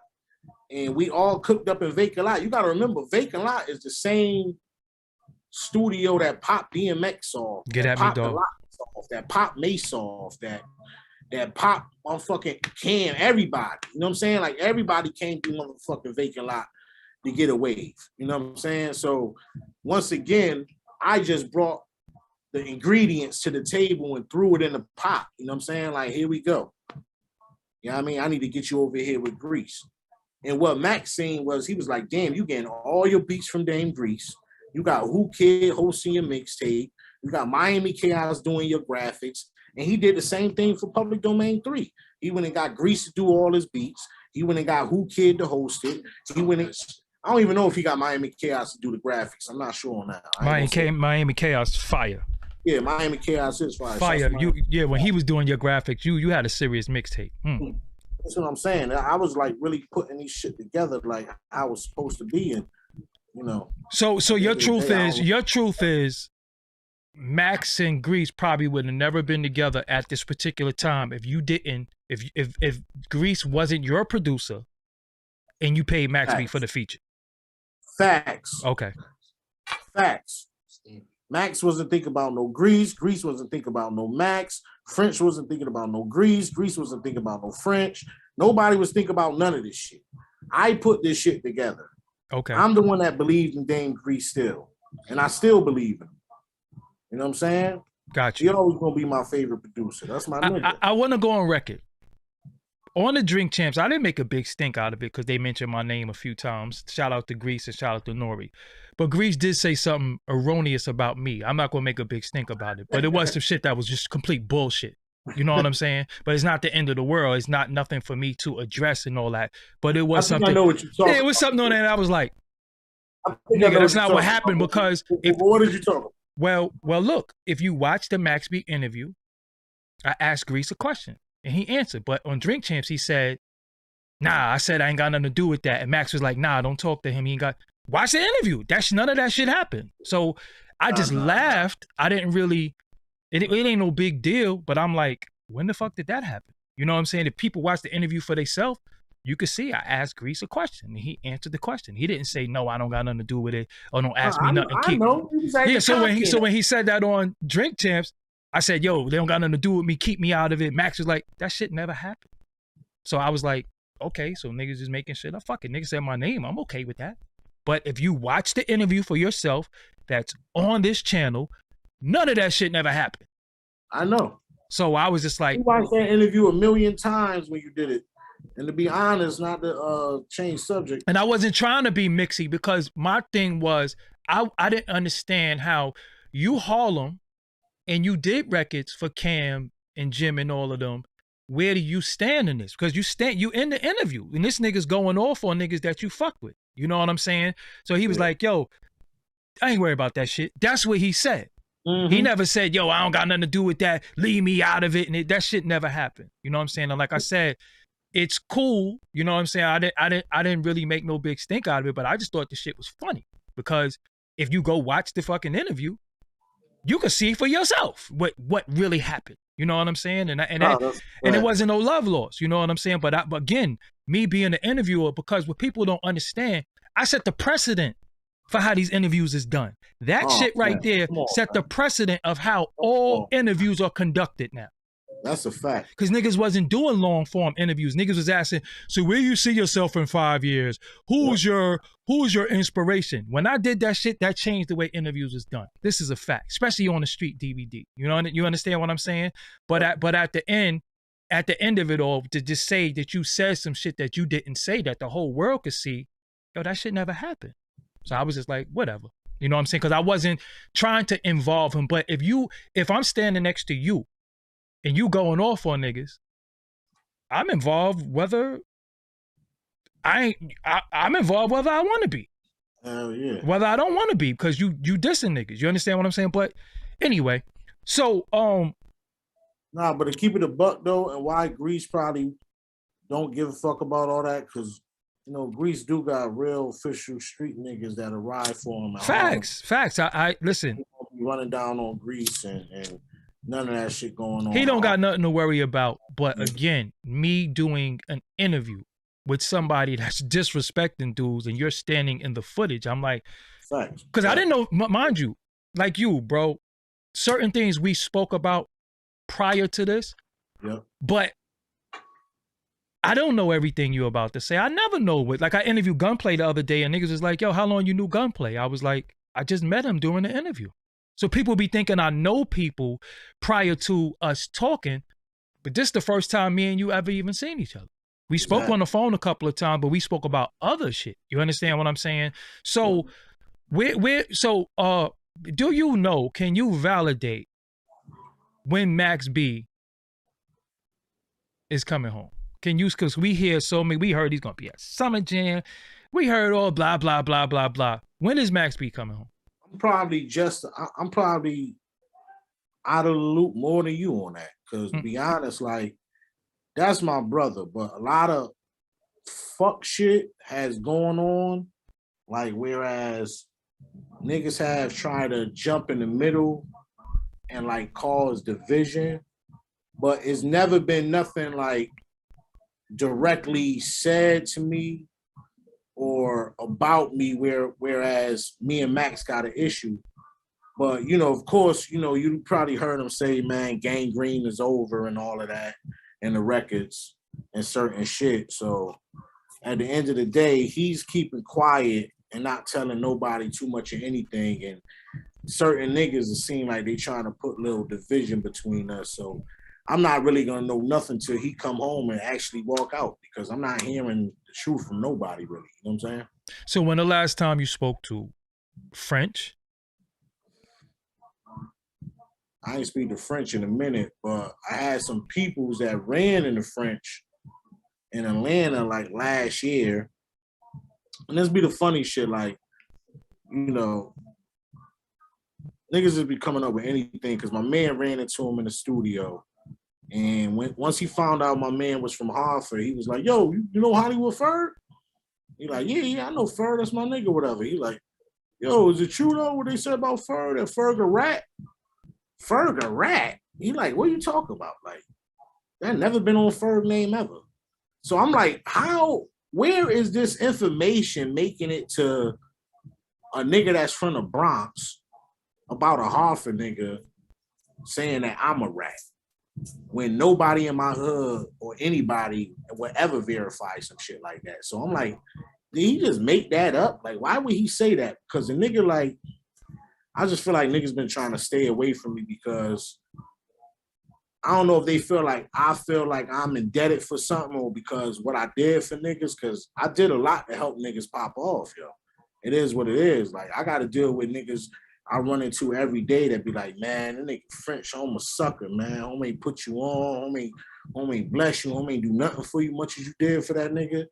and we all cooked up in Vacant Lot. You got to remember, Vacant Lot is the same studio that Pop DMX off, Get that at me, Pop the dog. Lock off, that Pop Mace off, that Pop motherfucking Cam, everybody. You know what I'm saying? Like everybody came through motherfucking Vacant Lot to get a wave. You know what I'm saying? So once again, I just brought the ingredients to the table and threw it in the pot. You know what I'm saying? Like, here we go. You know what I mean? I need to get you over here with Grease. And what Max seen was, he was like, damn, you getting all your beats from Dame Grease. You got Who Kid hosting your mixtape. You got Miami Chaos doing your graphics. And he did the same thing for Public Domain 3. He went and got Grease to do all his beats. He went and got Who Kid to host it. He went and, I don't even know if he got Miami Chaos to do the graphics. I'm not sure on that. Miami Chaos, fire. Yeah, Miami Chaos is fire. Fire. When he was doing your graphics, you had a serious mixtape. That's what I'm saying. I was like really putting these shit together like I was supposed to be, and you know. So your truth is Max and Grease probably would have never been together at this particular time if Grease wasn't your producer and you paid Max B for the feature. Facts. Okay. Facts. Max wasn't thinking about no Grease. Grease wasn't thinking about no Max. French wasn't thinking about no Grease. Grease wasn't thinking about no French. Nobody was thinking about none of this shit. I put this shit together. Okay. I'm the one that believed in Dame Grease still. And I still believe in him. You know what I'm saying? Gotcha. You're always going to be my favorite producer. That's my nigga. I want to go on record. On the Drink Champs, I didn't make a big stink out of it because they mentioned my name a few times. Shout out to Grease and shout out to Nori. But Grease did say something erroneous about me. I'm not going to make a big stink about it. But it was some shit that was just complete bullshit. You know what I'm saying? But it's not the end of the world. It's not nothing for me to address and all that. But it was something. I know what you're talking about. It was something on that I was like, nigga, that's not what happened because. What did you talk about? Well, look, if you watch the Max B interview, I asked Grease a question. And he answered. But on Drink Champs, he said, nah, I said I ain't got nothing to do with that. And Max was like, nah, don't talk to him. He ain't got, watch the interview. None of that shit happened. So I just laughed. I didn't really, it ain't no big deal. But I'm like, when the fuck did that happen? You know what I'm saying? If people watch the interview for themselves, you could see I asked Grease a question. And he answered the question. He didn't say, no, I don't got nothing to do with it. Or don't ask me nothing. I know. Yeah, so when he said that on Drink Champs, I said, yo, they don't got nothing to do with me. Keep me out of it. Max was like, that shit never happened. So I was like, okay, so niggas is making shit up. Fuck it. Niggas said my name. I'm okay with that. But if you watch the interview for yourself that's on this channel, none of that shit never happened. I know. So I was just like. You watched that interview a million times when you did it. And to be honest, not to change subject. And I wasn't trying to be mixy because my thing was, I didn't understand how you Harlem, and you did records for Cam and Jim and all of them. Where do you stand in this? Because you in the interview, and this nigga's going off on niggas that you fuck with. You know what I'm saying? So he was like, yo, I ain't worried about that shit. That's what he said. Mm-hmm. He never said, yo, I don't got nothing to do with that. Leave me out of it. And that shit never happened. You know what I'm saying? And like I said, it's cool. You know what I'm saying? I didn't really make no big stink out of it, but I just thought the shit was funny. Because if you go watch the fucking interview, you can see for yourself what really happened. You know what I'm saying? And it wasn't no love loss. You know what I'm saying? But again, me being an interviewer, because what people don't understand, I set the precedent for how these interviews is done. That shit right there set the precedent of how all interviews are conducted now. That's a fact. Because niggas wasn't doing long form interviews. Niggas was asking, so where you see yourself in 5 years? Who's your inspiration? When I did that shit, that changed the way interviews was done. This is a fact, especially on the street DVD. You know, you understand what I'm saying? But at the end of it all, to just say that you said some shit that you didn't say that the whole world could see, yo, that shit never happened. So I was just like, whatever. You know what I'm saying? Because I wasn't trying to involve him. But if I'm standing next to you, and you going off on niggas, I'm involved whether I'm involved whether I want to be. Hell yeah. Whether I don't want to be, because you dissing niggas. You understand what I'm saying? But anyway, so nah, but to keep it a buck though, and why Grease probably don't give a fuck about all that, because you know, Grease do got real official street niggas that'll ride for him. Facts. I listen. Running down on Grease and none of that shit going on. He don't got nothing to worry about. But again, me doing an interview with somebody that's disrespecting dudes and you're standing in the footage. I'm like, because I didn't know, mind you, like you, bro, certain things we spoke about prior to this, but I don't know everything you're about to say. I never know what, like I interviewed Gunplay the other day and niggas was like, yo, how long you knew Gunplay? I was like, I just met him during the interview. So people be thinking I know people prior to us talking, but this is the first time me and you ever even seen each other. We spoke on the phone a couple of times, but we spoke about other shit. You understand what I'm saying? So do you know, can you validate when Max B is coming home? Can you, because we hear so many, we heard he's gonna be at Summer Jam. We heard all blah, blah, blah, blah, blah. When is Max B coming home? I'm probably out of the loop more than you on that. Because to be honest, like, that's my brother. But a lot of fuck shit has gone on. Like, whereas niggas have tried to jump in the middle and like cause division, but it's never been nothing like directly said to me or about me whereas me and Max got an issue. But, you know, of course, you know, you probably heard him say, man, Gangrene is over and all of that and the records and certain shit. So at the end of the day, he's keeping quiet and not telling nobody too much of anything. And certain niggas, it seem like they trying to put little division between us. So I'm not really gonna know nothing till he come home and actually walk out, because I'm not hearing the truth from nobody really. You know what I'm saying? So when the last time you spoke to French? I ain't speak to French in a minute, but I had some peoples that ran in the French in Atlanta like last year. And this be the funny shit, like, you know, niggas just be coming up with anything, because my man ran into him in the studio. And once he found out my man was from Hartford, he was like, yo, you know Hollywood Ferg? He like, yeah, I know Ferg, that's my nigga, whatever. He like, yo, is it true though what they said about Ferg, that Ferg a rat? Ferg a rat? He like, what are you talking about? Like, that never been on Ferg name ever. So I'm like, where is this information making it to a nigga that's from the Bronx about a Hartford nigga saying that I'm a rat, when nobody in my hood or anybody would ever verify some shit like that? So I'm like, did he just make that up? Like, why would he say that? Because the nigga, like, I just feel like niggas been trying to stay away from me, because I don't know if they feel like I feel like I'm indebted for something, or because what I did for niggas, because I did a lot to help niggas pop off, yo. It is what it is. Like, I got to deal with niggas I run into every day that be like, man, that nigga French, home a sucker, man. Home ain't put you on. Home ain't bless you. Home ain't do nothing for you much as you did for that nigga.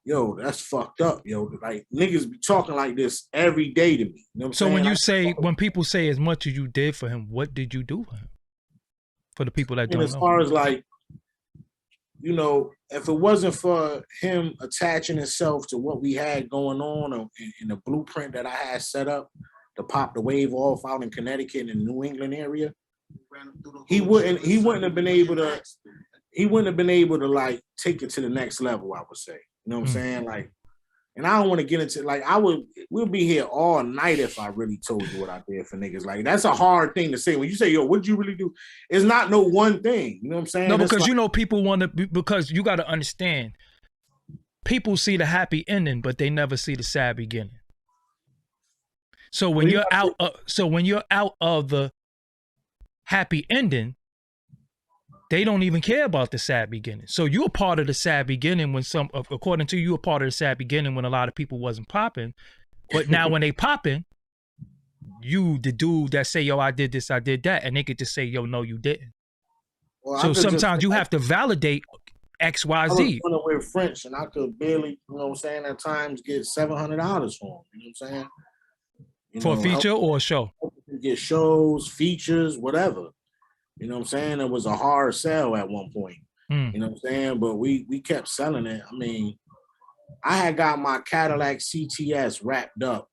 Yo, that's fucked up, yo. Like, niggas be talking like this every day to me. You know what I'm So saying? when people say as much as you did for him, what did you do for him? For the people that don't know. As far as like, you know, if it wasn't for him attaching himself to what we had going on in the blueprint that I had set up to pop the wave off out in Connecticut and the New England area, he wouldn't have been able to like take it to the next level, I would say. You know what I'm saying? Like, and I don't want to get into, like, we'll be here all night if I really told you what I did for niggas. Like, that's a hard thing to say. When you say, yo, what'd you really do? It's not no one thing. You know what I'm saying? No, because like, you know, people want to, because you got to understand, people see the happy ending, but they never see the sad beginning. So when you're out of the happy ending, they don't even care about the sad beginning. So you're part of the sad beginning when according to you, you're part of the sad beginning when a lot of people wasn't popping. But now when they popping, you, the dude that say, yo, I did this, I did that, and they could just say, yo, no, you didn't. Well, so sometimes you have to validate X, Y, Z. I was with French, and I could barely, you know what I'm saying, at times get $700 for him. You know what I'm saying? For a feature or a show? Get shows, features, whatever. You know what I'm saying? It was a hard sell at one point. You know what I'm saying? But we kept selling it. I mean, I had got my Cadillac CTS wrapped up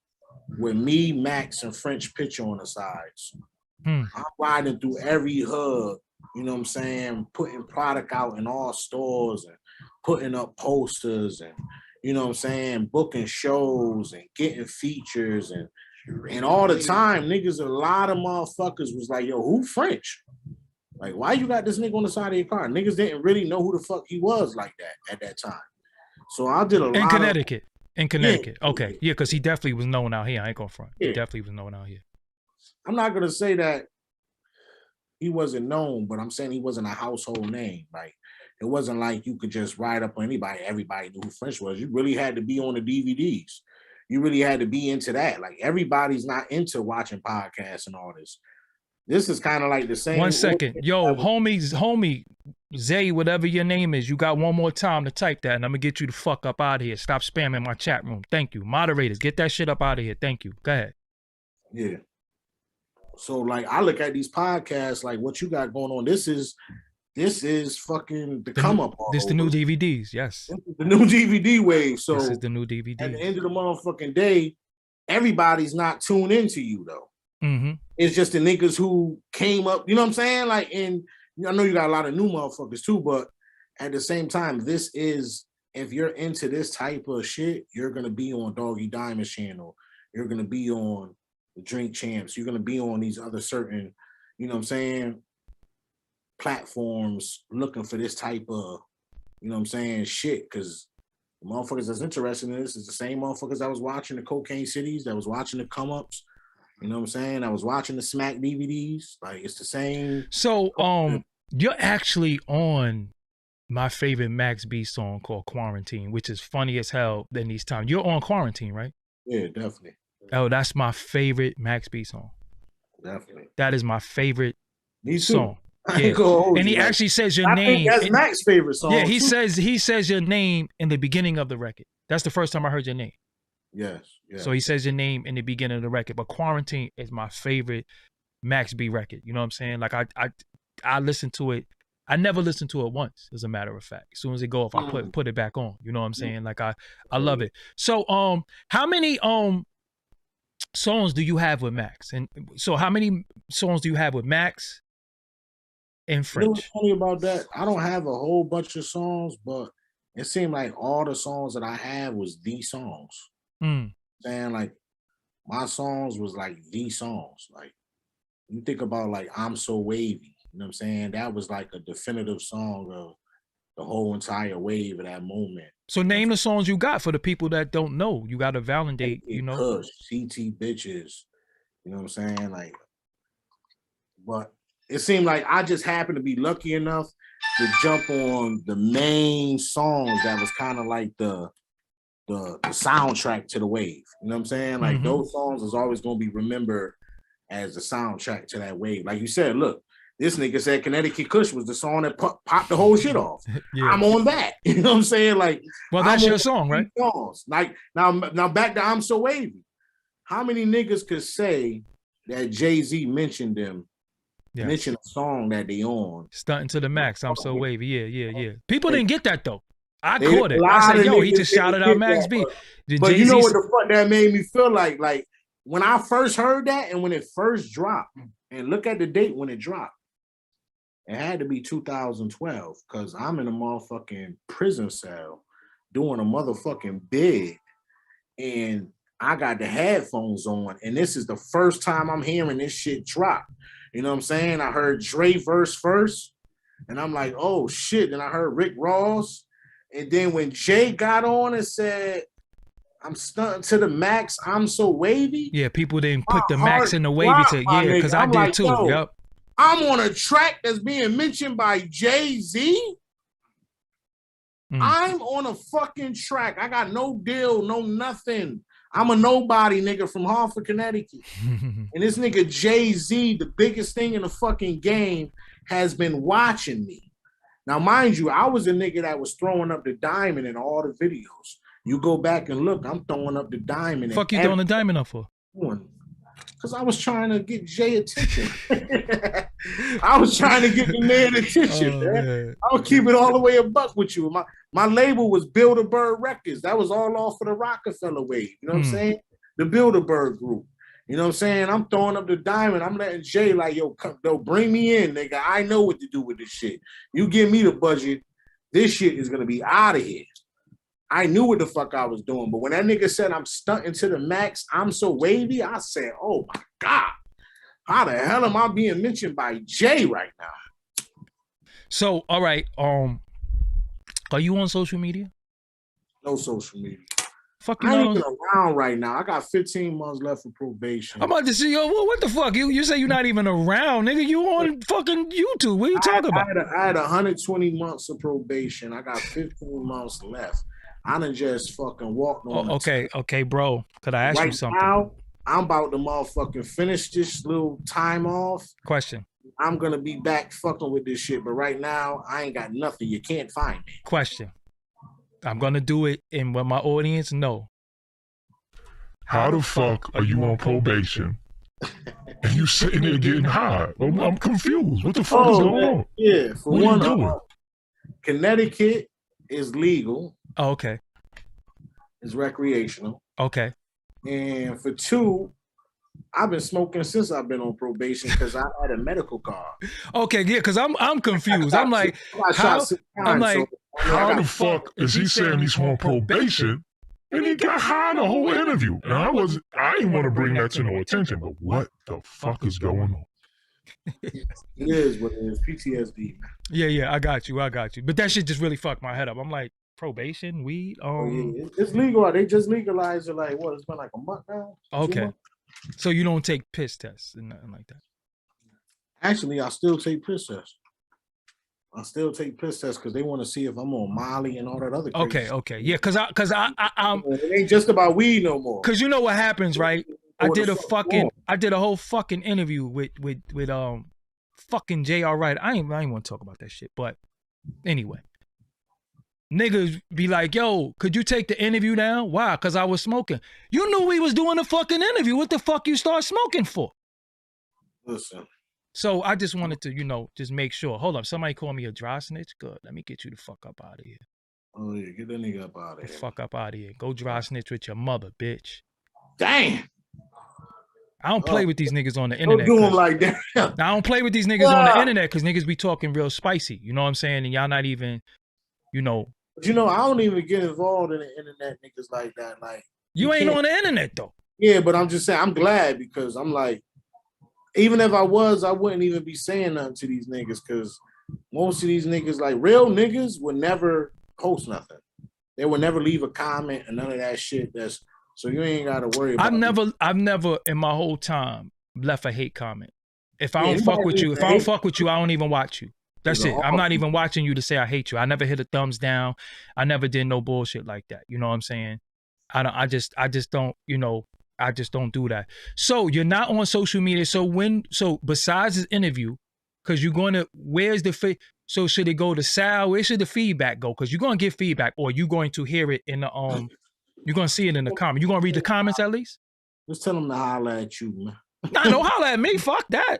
with me, Max, and French picture on the sides. I'm riding through every hood you know what I'm saying, putting product out in all stores and putting up posters and, you know what I'm saying, booking shows and getting features and all the time, niggas, a lot of motherfuckers was like, yo, who French? Like, why you got this nigga on the side of your car? Niggas didn't really know who the fuck he was like that at that time. So I did a lot in Connecticut. In Connecticut. Yeah. Okay. Yeah, because he definitely was known out here. I ain't gonna front. Yeah. He definitely was known out here. I'm not gonna say that he wasn't known, but I'm saying he wasn't a household name. Like, it wasn't like you could just ride up on anybody. Everybody knew who French was. You really had to be on the DVDs. You really had to be into that. Like, everybody's not into watching podcasts and all this. This is kind of like the same. 1 second. Yo, homie, Zay, whatever your name is, you got one more time to type that, and I'm going to get you the fuck up out of here. Stop spamming my chat room. Thank you. Moderators, get that shit up out of here. Thank you. Go ahead. Yeah. So, like, I look at these podcasts, like, what you got going on. This is fucking the come up. This the new DVDs, yes. The new DVD wave. So this is the new DVD. At the end of the motherfucking day, everybody's not tuned into you though. Mm-hmm. It's just the niggas who came up, you know what I'm saying? Like, and I know you got a lot of new motherfuckers too, but at the same time, this is, if you're into this type of shit, you're gonna be on Doggie Diamond's channel. You're gonna be on the Drink Champs. You're gonna be on these other certain, you know what I'm saying, platforms looking for this type of, you know what I'm saying, shit, because the motherfuckers that's interested in this is the same motherfuckers that was watching the Cocaine Cities, that was watching the come ups, you know what I'm saying, I was watching the Smack DVDs. Like, it's the same. So you're actually on my favorite Max B song called Quarantine, which is funny as hell in these times. You're on Quarantine, right? Yeah, definitely. Oh, that's my favorite Max B song. Definitely. That is my favorite Me too. song. Yeah. And he actually says your name. Think that's Max's favorite song. Yeah, he says your name in the beginning of the record. That's the first time I heard your name. Yes. So he says your name in the beginning of the record. But Quarantine is my favorite Max B record. You know what I'm saying? Like, I listen to it. I never listened to it once, as a matter of fact. As soon as it go off, I put it back on. You know what I'm saying? Like, I love it. So how many songs do you have with Max? And so how many songs do you have with Max in French? You know what's funny about that? I don't have a whole bunch of songs, but it seemed like all the songs that I had was the songs. Saying, like, my songs was like the songs. Like, you think about, like, I'm So Wavy, you know what I'm saying? That was like a definitive song of the whole entire wave of that moment. So name the songs you got for the people that don't know. You got to validate, you know. Kush, CT Bitches, you know what I'm saying? Like, but it seemed like I just happened to be lucky enough to jump on the main songs that was kind of like the soundtrack to the wave. You know what I'm saying? Like, those songs is always going to be remembered as the soundtrack to that wave. Like you said, look, this nigga said Connecticut Kush was the song that popped the whole shit off. Yeah. I'm on that. You know what I'm saying? Like, well, that's your song, right? Songs. Like, now back to I'm So Wavy. How many niggas could say that Jay-Z mentioned them? Yeah. Mention a song that they on. Stunting to the max. I'm So Wavy. Yeah. People didn't get that though. I caught it. I said, yo, he just shouted out Max B. But you know what the fuck that made me feel like? Like, when I first heard that and when it first dropped, and look at the date when it dropped, it had to be 2012 because I'm in a motherfucking prison cell doing a motherfucking bid, and I got the headphones on, and this is the first time I'm hearing this shit drop. You know what I'm saying? I heard Dre verse first, and I'm like, oh shit. Then I heard Rick Ross. And then when Jay got on and said, I'm stunting to the max, I'm so wavy. Yeah, people didn't put the max in the wavy to, yeah, because I did like, too. Yep. I'm on a track that's being mentioned by Jay-Z. I'm on a fucking track. I got no deal, no nothing. I'm a nobody nigga from Hartford, Connecticut. And this nigga Jay-Z, the biggest thing in the fucking game, has been watching me. Now, mind you, I was a nigga that was throwing up the diamond in all the videos. You go back and look, I'm throwing up the diamond. Fuck you throwing the diamond up for? Because I was trying to get Jay attention. I was trying to get the man attention, man. I'll keep it all the way a buck with you. My label was Bilderberg Records. That was all off of the Rockefeller wave. You know what I'm saying? The Bilderberg group. You know what I'm saying? I'm throwing up the diamond. I'm letting Jay like, yo, come, yo, bring me in, nigga. I know what to do with this shit. You give me the budget. This shit is gonna be out of here. I knew what the fuck I was doing, but when that nigga said I'm stunting to the max, I'm so wavy, I said, oh my God, how the hell am I being mentioned by Jay right now? So, all right, are you on social media? No social media. Fuck you I ain't not even on... around right now. I got 15 months left for probation. I'm about to see, yo, what the fuck? You say you're not even around, nigga. You on fucking YouTube. What are you talking about? I had 120 months of probation. I got 15 months left. I done just fucking walked on Okay, bro. Could I ask you something? Right now, I'm about to motherfucking finish this little time off. Question. I'm going to be back fucking with this shit. But right now, I ain't got nothing. You can't find me. Question. I'm going to do it and what my audience know. How the fuck are you on probation and you sitting there getting high? I'm confused. What the fuck is going on? Yeah, for what one, are you doing? Connecticut is legal. Oh, okay. It's recreational. Okay. And for two, I've been smoking since I've been on probation because I had a medical card. Okay, yeah, because I'm confused. I'm like, how the fuck is he saying he's on probation and he got high the whole interview? And I didn't want to bring that to no attention, but what the fuck is going on? It is what it is. PTSD. Yeah, I got you. But that shit just really fucked my head up. I'm like, probation, weed. Yeah. It's legal. They just legalized it. Like what? It's been like a month now. Okay. So you don't take piss tests and nothing like that. Actually, I still take piss tests. Because they want to see if I'm on Molly and all that other. Okay. Yeah, because I'm. It ain't just about weed no more. Because you know what happens, right? I did a whole fucking interview with fucking J.R. Wright. I ain't want to talk about that shit, but anyway. Niggas be like, yo, could you take the interview down? Why? Because I was smoking. You knew we was doing a fucking interview. What the fuck you start smoking for? Listen. So I just wanted to, just make sure. Hold up. Somebody call me a dry snitch? Good. Let me get you the fuck up out of here. Oh, yeah. Get that nigga up out of here. The fuck up out of here. Go dry snitch with your mother, bitch. Damn. I don't play with these niggas on the internet. Don't do them like that. I don't play with these niggas on the internet because niggas be talking real spicy. You know what I'm saying? And y'all not even, But I don't even get involved in the internet niggas like that. Like you ain't on the internet though. Yeah, but I'm just saying I'm glad because I'm like, even if I was, I wouldn't even be saying nothing to these niggas because most of these niggas, like real niggas, would never post nothing. They would never leave a comment and none of that shit. So you ain't gotta worry about it. I've never in my whole time left a hate comment. If I don't fuck with you, I don't even watch you. That's it. I'm not even watching you to say I hate you. I never hit a thumbs down. I never did no bullshit like that. You know what I'm saying? I just don't, I just don't do that. So you're not on social media. So besides this interview, because you're going to, so should it go to Sal? Where should the feedback go? Because you're going to get feedback or you're going to hear it in the, you're going to see it in the comment. You're going to read the comments at least? Just tell them to holler at you, man. Nah, don't holler at me. Fuck that.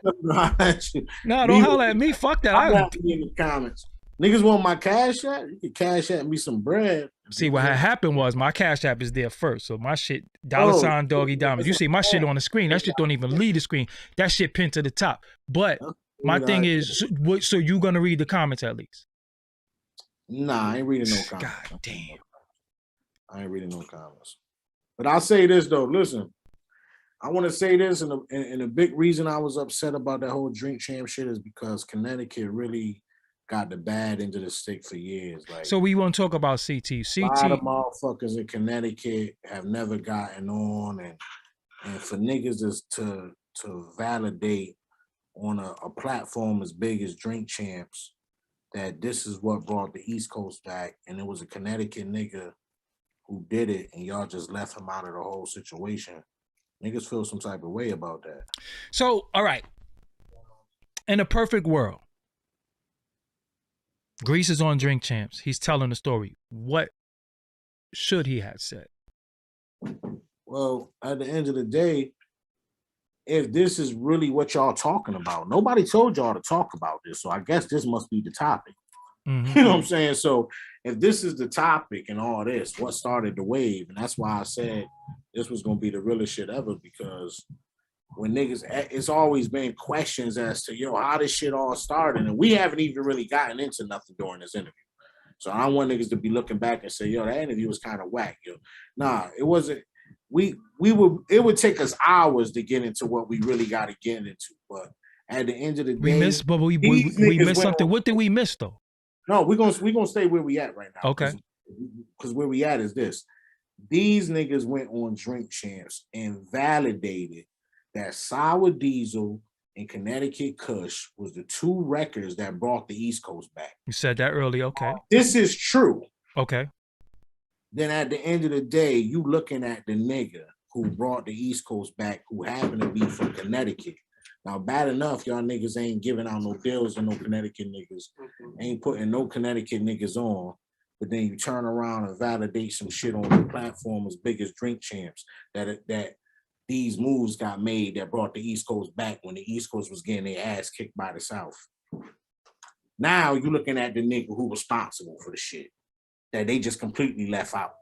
No, don't holler at me. Fuck that. I'm in the comments. Niggas want my cash app? You can cash at me some bread. See, what had happened was my cash app is there first. So my shit, $ Doggie Diamonds. You see my shit on the screen. That shit don't even leave the screen. That shit pinned to the top. But my thing is, so you going to read the comments at least? Nah, I ain't reading no comments. God damn. I ain't reading no comments. But I'll say this, though. Listen. I want to say this, and a big reason I was upset about that whole drink champ shit is because Connecticut really got the bad end of the stick for years. Like, so we want to talk about CT. A lot of motherfuckers in Connecticut have never gotten on, and for niggas to validate on a platform as big as Drink Champs that this is what brought the East Coast back, and it was a Connecticut nigga who did it, and y'all just left him out of the whole situation. Niggas feel some type of way about that. So, all right. In a perfect world, Grease is on Drink Champs. He's telling the story. What should he have said? Well, at the end of the day, if this is really what y'all talking about, nobody told y'all to talk about this. So I guess this must be the topic. Mm-hmm. You know what I'm saying? So if this is the topic and all this, what started the wave? And that's why I said this was going to be the realest shit ever, because when niggas, it's always been questions as to, yo, how this shit all started. And we haven't even really gotten into nothing during this interview. So I don't want niggas to be looking back and say, yo, that interview was kind of whack, yo. Nah, it wasn't. It would take us hours to get into what we really got to get into. But at the end of the day, we missed something. What did we miss though? No, we're gonna stay where we at right now. Okay. Because where we at is this. These niggas went on Drink Champs and validated that Sour Diesel and Connecticut Kush was the two records that brought the East Coast back. You said that earlier, okay. This is true. Okay. Then at the end of the day, you looking at the nigga who brought the East Coast back, who happened to be from Connecticut. Now, bad enough, y'all niggas ain't giving out no deals to no Connecticut niggas, ain't putting no Connecticut niggas on, but then you turn around and validate some shit on the platform as big as Drink Champs, that these moves got made that brought the East Coast back when the East Coast was getting their ass kicked by the South. Now you're looking at the nigga who was responsible for the shit that they just completely left out.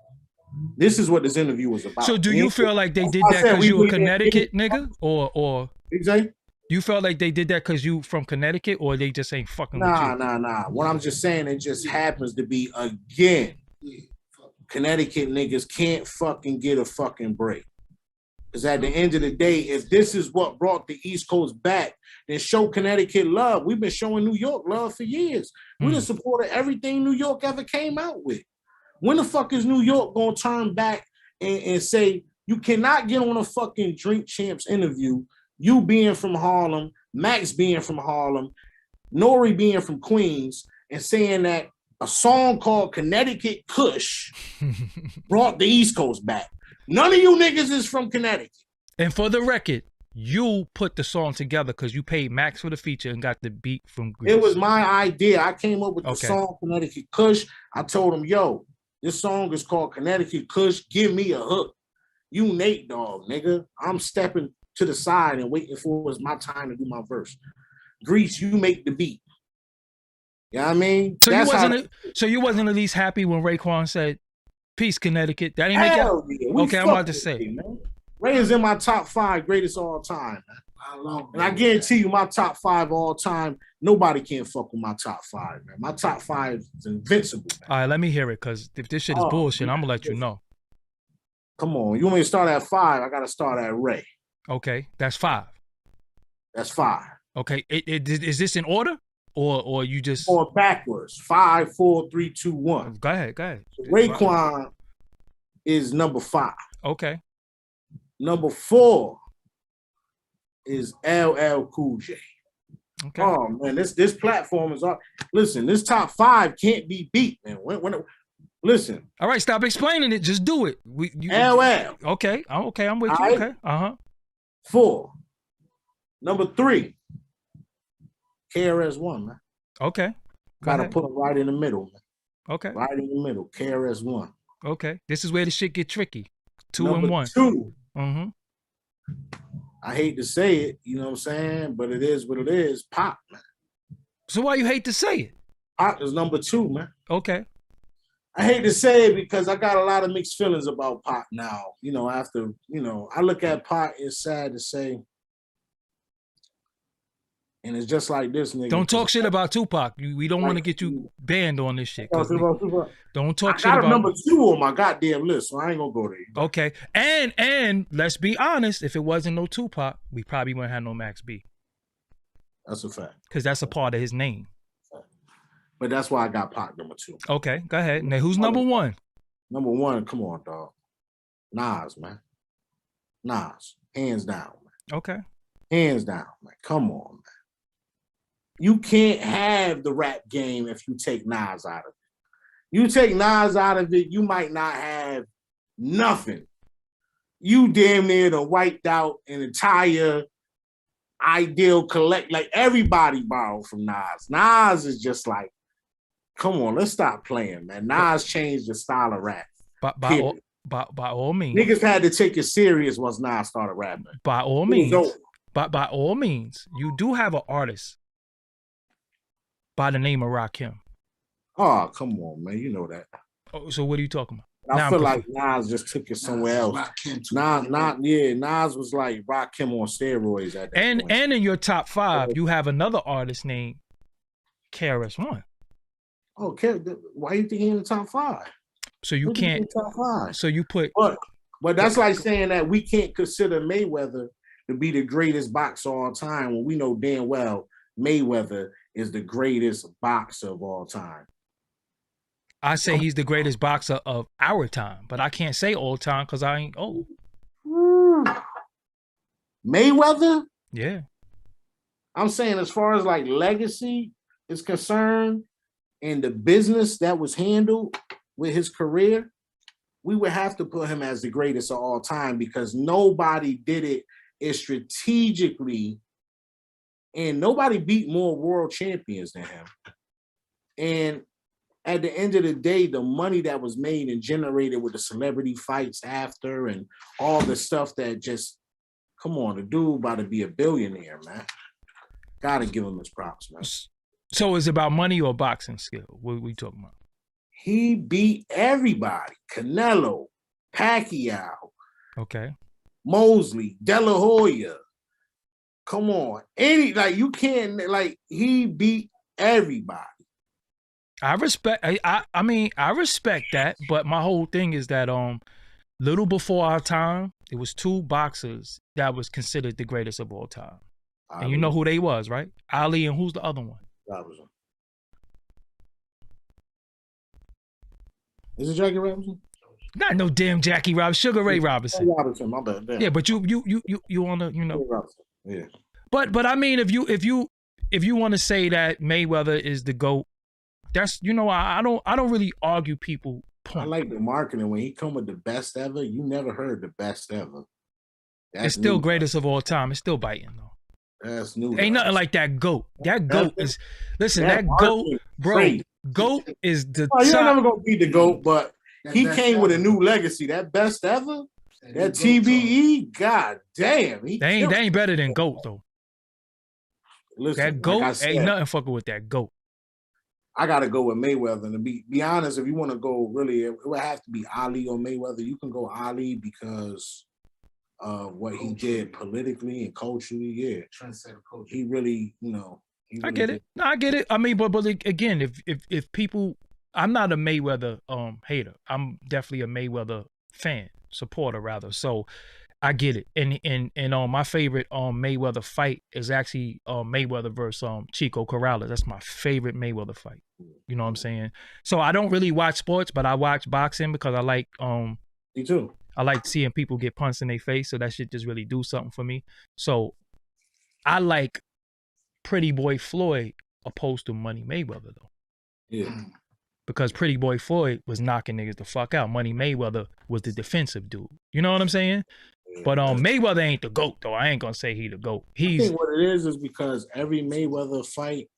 This is what this interview was about. So do you feel like they did that because you a Connecticut nigga? Or exactly? You felt like they did that because you from Connecticut, or they just ain't fucking with you? Nah. What I'm just saying, it just happens to be, again, Connecticut niggas can't fucking get a fucking break. Because at the end of the day, if this is what brought the East Coast back, then show Connecticut love. We've been showing New York love for years. We done supported everything New York ever came out with. When the fuck is New York gonna turn back and say, you cannot get on a fucking Drink Champs interview, you being from Harlem, Max being from Harlem, Nori being from Queens, and saying that a song called Connecticut Kush brought the East Coast back. None of you niggas is from Connecticut. And for the record, you put the song together because you paid Max for the feature and got the beat from Greece. It was my idea. I came up with the song Connecticut Kush. I told him, yo, this song is called Connecticut Kush. Give me a hook. You Nate Dogg, nigga. I'm stepping to the side and waiting for it's my time to do my verse. Greece, you make the beat. You know what I mean? So you wasn't at least happy when Raekwon said, peace, Connecticut. That ain't make it. Yeah. Okay, I'm about to say. Man. Ray is in my top 5 greatest all time, man. And I guarantee you my top 5 all time, nobody can fuck with my top 5, man. My top 5 is invincible, man. All right, let me hear it, because if this shit is bullshit, I'm going to let you know. Come on. You want me to start at 5? I got to start at Ray. Okay, that's 5. That's 5. Okay, is this in order? Or you just... Or backwards. 5, 4, 3, 2, 1. Go ahead. So Raekwon is number 5. Okay. Number 4 is LL Cool J. Okay. Oh man, this platform is all. Listen, this top 5 can't be beat, man. Listen. All right, stop explaining it. Just do it. LL. Okay. I'm with you. Right. Okay. 4. Number 3. KRS-One, man. Okay. Gotta put them right in the middle, man. Okay. Right in the middle. KRS-One. Okay. This is where the shit get tricky. 2 Number and 1. 2. Mm-hmm. I hate to say it, you know what I'm saying? But it is what it is. Pop, man. So why you hate to say it? Pop is number 2, man. Okay. I hate to say it because I got a lot of mixed feelings about Pop now. You know, after, I look at Pop, it's sad to say. And it's just like this, nigga. Don't talk shit about Tupac. We don't want to get you banned on this shit. Don't talk shit about... I got number 2 on my goddamn list, so I ain't gonna go there. Okay. And let's be honest, if it wasn't no Tupac, we probably wouldn't have no Max B. That's a fact. Because that's a part of his name. But that's why I got Pac number 2. Okay, go ahead. Now, who's number 1? Number 1, come on, dog. Nas, man. Nas. Hands down, man. Okay. Hands down, man. Come on, man. You can't have the rap game if you take Nas out of it. You take Nas out of it, you might not have nothing. You damn near done wiped out an entire ideal collect. Like everybody borrowed from Nas. Nas is just like, come on, let's stop playing, man. Nas changed the style of rap. By all means. Niggas had to take it serious once Nas started rapping. By all means. By all means, you do have an artist by the name of Rakim. Oh, come on, man. You know that. Oh, so what are you talking about? I feel like Nas just took it somewhere else. Nas was like Rakim on steroids at that point. And in your top 5, you have another artist named KRS-One. Oh, why you think he in the top 5? So you can't. Top 5? So you put. But that's like saying that we can't consider Mayweather to be the greatest boxer of all time when we know damn well Mayweather is the greatest boxer of all time. I say he's the greatest boxer of our time, but I can't say all time because I ain't old. Mayweather? Yeah. I'm saying as far as like legacy is concerned and the business that was handled with his career, we would have to put him as the greatest of all time because nobody did it as strategically and nobody beat more world champions than him. And at the end of the day, the money that was made and generated with the celebrity fights after and all the stuff that just, come on, the dude about to be a billionaire, man. Gotta give him his props, man. So is it about money or boxing skill? What are we talking about? He beat everybody. Canelo, Pacquiao. Okay. Mosley, De La Hoya. Come on. You can't, he beat everybody. I respect I respect that, but my whole thing is that little before our time, it was 2 boxers that was considered the greatest of all time. And you know who they was, right? Ali and who's the other one? Robinson. Is it Jackie Robinson? Not no damn Jackie Robinson, Sugar Ray Robinson. Robinson, my bad. Damn. Yeah, but you wanna, Yeah. But I mean if you want to say that Mayweather is the GOAT, that's I don't really argue people point. I like the marketing when he come with the best ever. You never heard the best ever. It's still greatest of all time. It's still biting though. That's new. Ain't nothing like that GOAT. That GOAT is that GOAT, bro. Great. GOAT is the top. You're never gonna beat the GOAT, but he came with a new legacy. That best ever. That TBE, god damn. They ain't better than GOAT though. Listen, that GOAT ain't nothing fucking with that GOAT. I gotta go with Mayweather. And to be honest, if you want to go really, it would have to be Ali or Mayweather. You can go Ali because of what he did politically and culturally. Yeah, he really, I get it. No, I get it. I mean, but again, if people, I'm not a Mayweather hater. I'm definitely a Mayweather fan, supporter rather. So I get it. And my favorite Mayweather fight is actually Mayweather versus Chico Corrales. That's my favorite Mayweather fight. You know what I'm saying? So I don't really watch sports, but I watch boxing because I like me too. I like seeing people get punched in their face, so that shit just really do something for me. So I like Pretty Boy Floyd opposed to Money Mayweather though. Yeah. Because Pretty Boy Floyd was knocking niggas the fuck out. Money Mayweather was the defensive dude. You know what I'm saying? Yeah. But Mayweather ain't the GOAT though. I ain't gonna say he the GOAT. I think what it is because every Mayweather fight,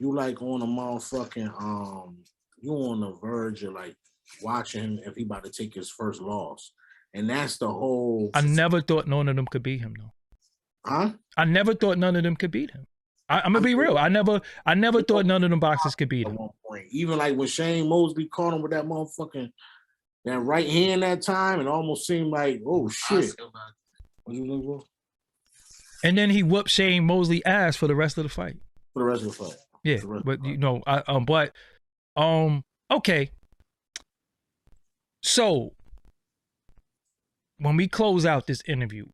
you like on a motherfucking you on the verge of like watching him if he about to take his first loss. And that's the whole. I never thought none of them could beat him though. Huh? I never thought none of them could beat him. I'm gonna be real. I never thought none of them boxers could beat him. Even like when Shane Mosley caught him with that motherfucking that right hand that time, it almost seemed like, oh shit. And then he whooped Shane Mosley ass for the rest of the fight. For the rest of the fight. Yeah, but okay. So when we close out this interview,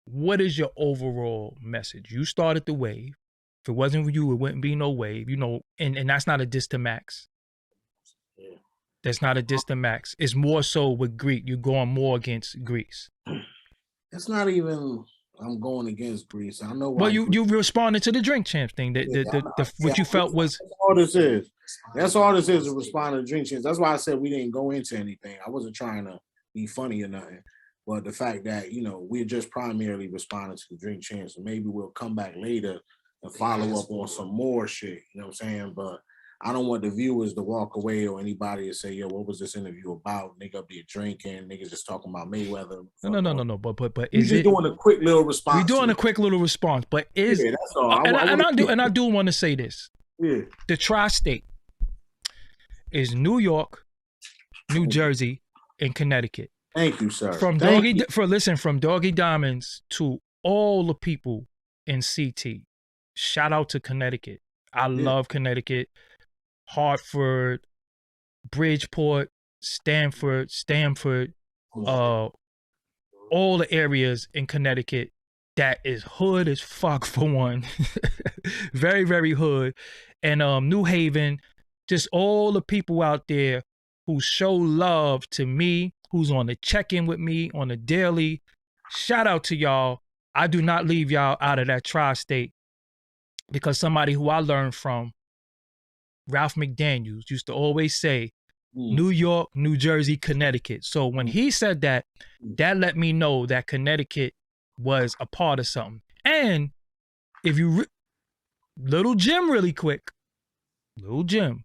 what is your overall message? You started the wave. If it wasn't for you, it wouldn't be no wave. And that's not a diss to Max. Yeah. That's not a diss to Max. It's more so with Greek. You're going more against Greece. It's not even I'm going against Greece. I know. Well, you responded to the Drink Champs thing. What you felt was. That's all this is. That's all this is responding to Drink Champs. That's why I said we didn't go into anything. I wasn't trying to be funny or nothing. But the fact that, we're just primarily responding to the Drink Champs. And maybe we'll come back later and follow up on some more shit. You know what I'm saying? But I don't want the viewers to walk away or anybody to say, yo, what was this interview about? Nigga up there drinking, niggas just talking about Mayweather. No. But is it doing a quick little response? We're doing a quick little response, but is that's all. I do want to say this. Yeah. The tri-state is New York, New Jersey, and Connecticut. Thank you, sir. From Doggie Diamonds to all the people in CT. Shout out to Connecticut. I love Connecticut, Hartford, Bridgeport, Stamford, all the areas in Connecticut that is hood as fuck for one. Very, very hood. And New Haven, just all the people out there who show love to me, who's on the check-in with me on a daily. Shout out to y'all. I do not leave y'all out of that tri-state because somebody who I learned from, Ralph McDaniels, used to always say, New York, New Jersey, Connecticut. So when he said that, that let me know that Connecticut was a part of something. And if you, Little Jim really quick, Little Jim,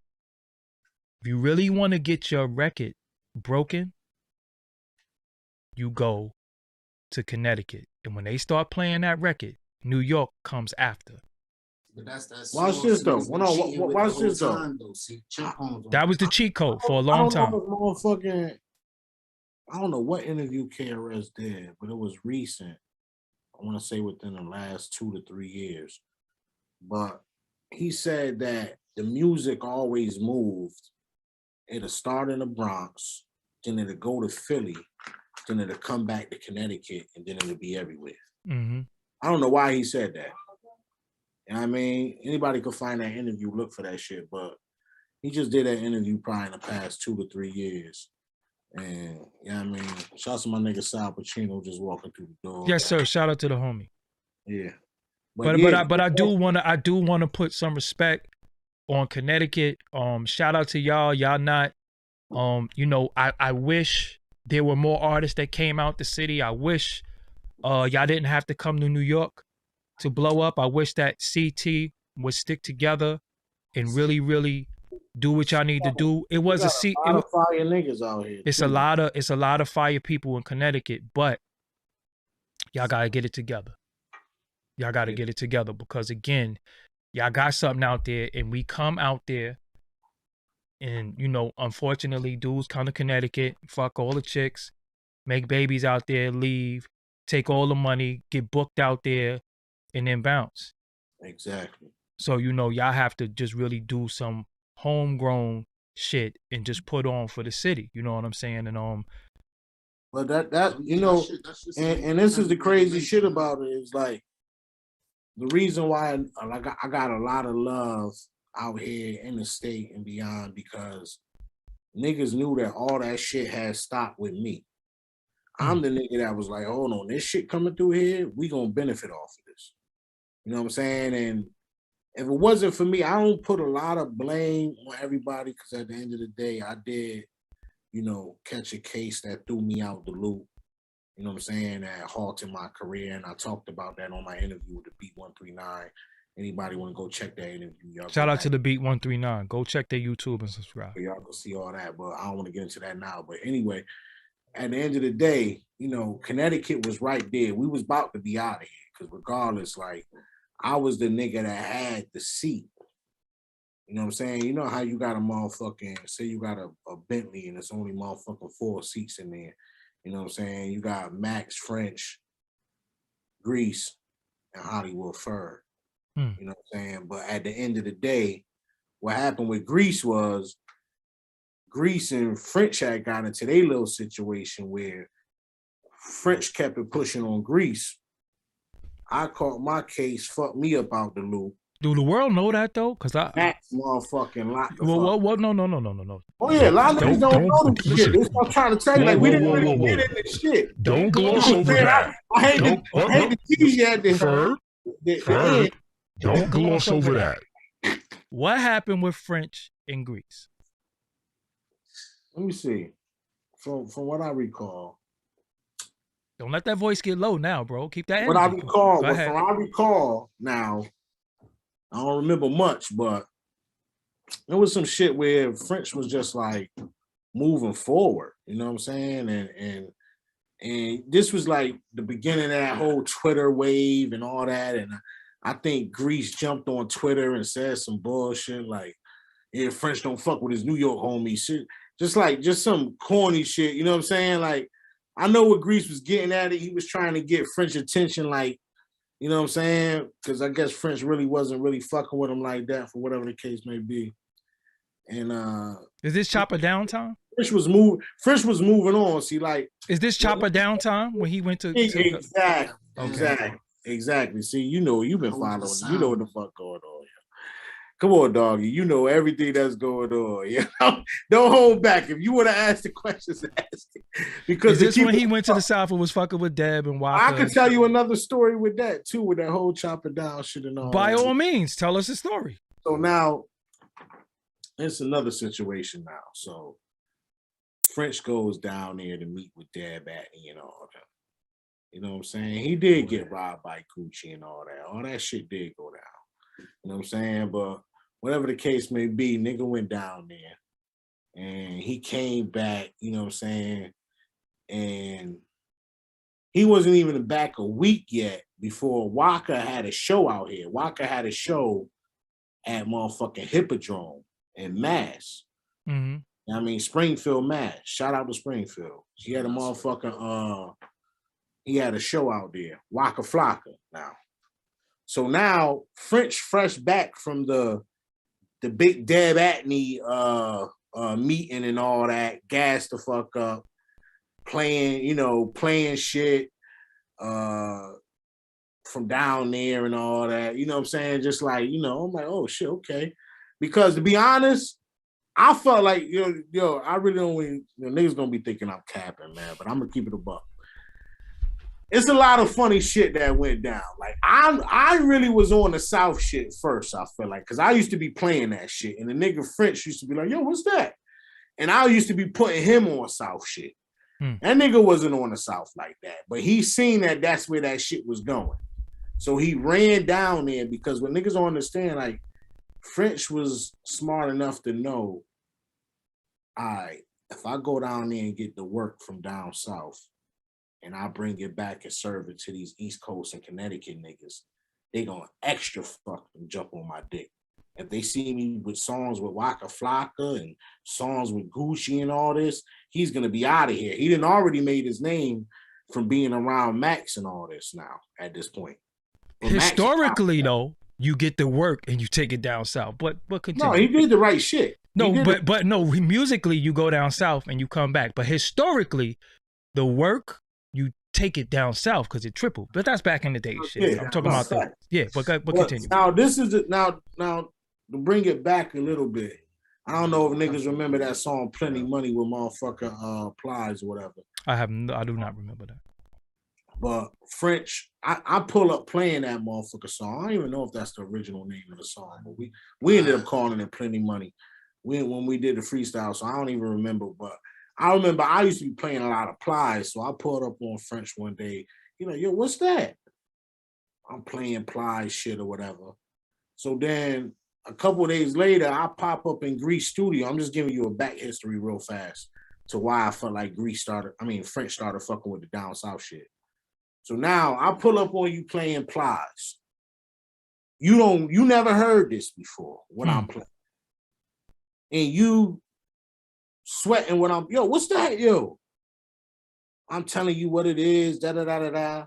if you really want to get your record broken, you go to Connecticut. And when they start playing that record, New York comes after. But that's watch this though. Watch this though. That was the cheat code for a long time. I don't know what interview KRS did, but it was recent. I want to say within the last 2 to 3 years. But he said that the music always moved. It'll start in the Bronx, then it'll go to Philly, then it'll come back to Connecticut, and then it'll be everywhere. Mm-hmm. I don't know why he said that. You know what I mean? Anybody could find that interview, look for that shit, but he just did that interview probably in the past 2 to 3 years. And you know what I mean? Shout out to my nigga Sal Pacino just walking through the door. Yes, sir. Shout out to the homie. Yeah. But I do wanna put some respect on Connecticut. Shout out to y'all. Y'all not you know, I wish there were more artists that came out the city. I wish y'all didn't have to come to New York to blow up. I wish that CT would stick together and really, really do what y'all need to do. It was a lot of fire niggas out here. It's a lot of fire people in Connecticut, but y'all gotta get it together. Y'all gotta get it together because again, y'all got something out there, and we come out there, and you know, unfortunately, dudes come to Connecticut, fuck all the chicks, make babies out there, leave, take all the money, get booked out there, and then bounce. Exactly. So you know, y'all have to just really do some homegrown shit and just put on for the city. You know what I'm saying? And but that you know, and this is the crazy shit about it is like the reason why I got a lot of love out here in the state and beyond because niggas knew that all that shit had stopped with me. I'm the nigga that was like, hold on, this shit coming through here, we gonna benefit off of this. You know what I'm saying? And if it wasn't for me, I don't put a lot of blame on everybody because at the end of the day, I did, you know, catch a case that threw me out the loop. You know what I'm saying? That halted my career. And I talked about that on my interview with the Beat 139. Anybody want to go check that interview? Y'all shout out to the Beat 139. Go check their YouTube and subscribe. Y'all can see all that, but I don't want to get into that now. But anyway, at the end of the day, you know, Connecticut was right there. We was about to be out of here because regardless, like, I was the nigga that had the seat. You know what I'm saying? You know how you got a motherfucking, say you got a Bentley and it's only motherfucking 4 seats in there. You know what I'm saying? You got Max, French, Grease, and Hollywood Ferg. You know what I'm saying? But at the end of the day, what happened with Grease was Grease and French had got into their little situation where French kept it pushing on Grease. I caught my case, fucked me up out the loop. Do the world know that though? Cause Max motherfucking locked the well, no. Oh yeah, a lot of niggas don't know this shit. That's what I'm trying to tell you. Like, we didn't really get in this shit. Don't gloss over that. I hate the tease you had to Ferg, don't gloss over that. What happened with French and Grease? Let me see. From what I recall. Don't let that voice get low now, bro. Keep that energy. What I recall now, I don't remember much, but there was some shit where French was just like moving forward. You know what I'm saying? And this was like the beginning of that whole Twitter wave and all that. And I think Grease jumped on Twitter and said some bullshit like, yeah, French don't fuck with his New York homies. just some corny shit. You know what I'm saying? Like, I know what Grease was getting at it. He was trying to get French attention, like, you know what I'm saying? Because I guess French really wasn't really fucking with him like that, for whatever the case may be. And is this Chopper Down time? French was moving on. See, like, is this Chopper Down time when he went to exactly. See, you know, you've been following. You know what the fuck going on. Come on, doggy. You know everything that's going on. You know? Don't hold back. If you want to ask the questions, ask it. Because is this when he went to the South and was fucking with Deb and Walker? I could tell you another story with that too, with that whole Chopper Down shit and all. By all means, tell us the story. So now it's another situation now. So French goes down there to meet with Deb Atney and all that. You know what I'm saying? He did get robbed by Gucci and all that. All that shit did go down. You know what I'm saying? But whatever the case may be, nigga went down there and he came back, you know what I'm saying? And he wasn't even back a week yet before Walker had a show out here. Walker had a show at motherfucking Hippodrome in Mass. Mm-hmm. I mean, Springfield, Mass. Shout out to Springfield. He had a motherfucking, he had a show out there, Waka Flocka now. So now French fresh back from the big Deb Atney meeting and all that, gassed the fuck up, playing shit from down there and all that. You know what I'm saying? Just like, you know, I'm like, oh shit, okay. Because to be honest, I felt like, I really don't want, niggas gonna be thinking I'm capping, man, but I'm gonna keep it a buck. It's a lot of funny shit that went down. Like, I really was on the South shit first, I feel like, because I used to be playing that shit. And the nigga French used to be like, yo, what's that? And I used to be putting him on South shit. That nigga wasn't on the South like that. But he seen that that's where that shit was going. So he ran down there because when niggas don't understand, like, French was smart enough to know, all right, if I go down there and get the work from down South, and I bring it back and serve it to these East Coast and Connecticut niggas, they gonna extra fucking jump on my dick. If they see me with songs with Waka Flocka and songs with Gucci and all this, he's gonna be out of here. He done already made his name from being around Max and all this now at this point. But historically, though, you get the work and you take it down South. But continue. No, he did the right shit. But no, musically you go down South and you come back. But historically, the work, you take it down South because it tripled. But that's back in the day, shit. Yeah, I'm talking about that. Yeah, but continue. Now this is now to bring it back a little bit. I don't know if niggas remember that song "Plenty Money" with motherfucker Plies or whatever. I do not remember that. But French, I pull up playing that motherfucker song. I don't even know if that's the original name of the song, but we ended up calling it "Plenty Money" when we did the freestyle. So I don't even remember, but I remember I used to be playing a lot of Plies, so I pulled up on French one day. You know, yo, what's that? I'm playing Plies shit or whatever. So then a couple of days later, I pop up in Grease studio. I'm just giving you a back history real fast to why I felt like French started fucking with the down South shit. So now I pull up on you playing Plies. You never heard this before when I'm playing. And you sweating when yo, what's that, yo? I'm telling you what it is, da-da-da-da-da.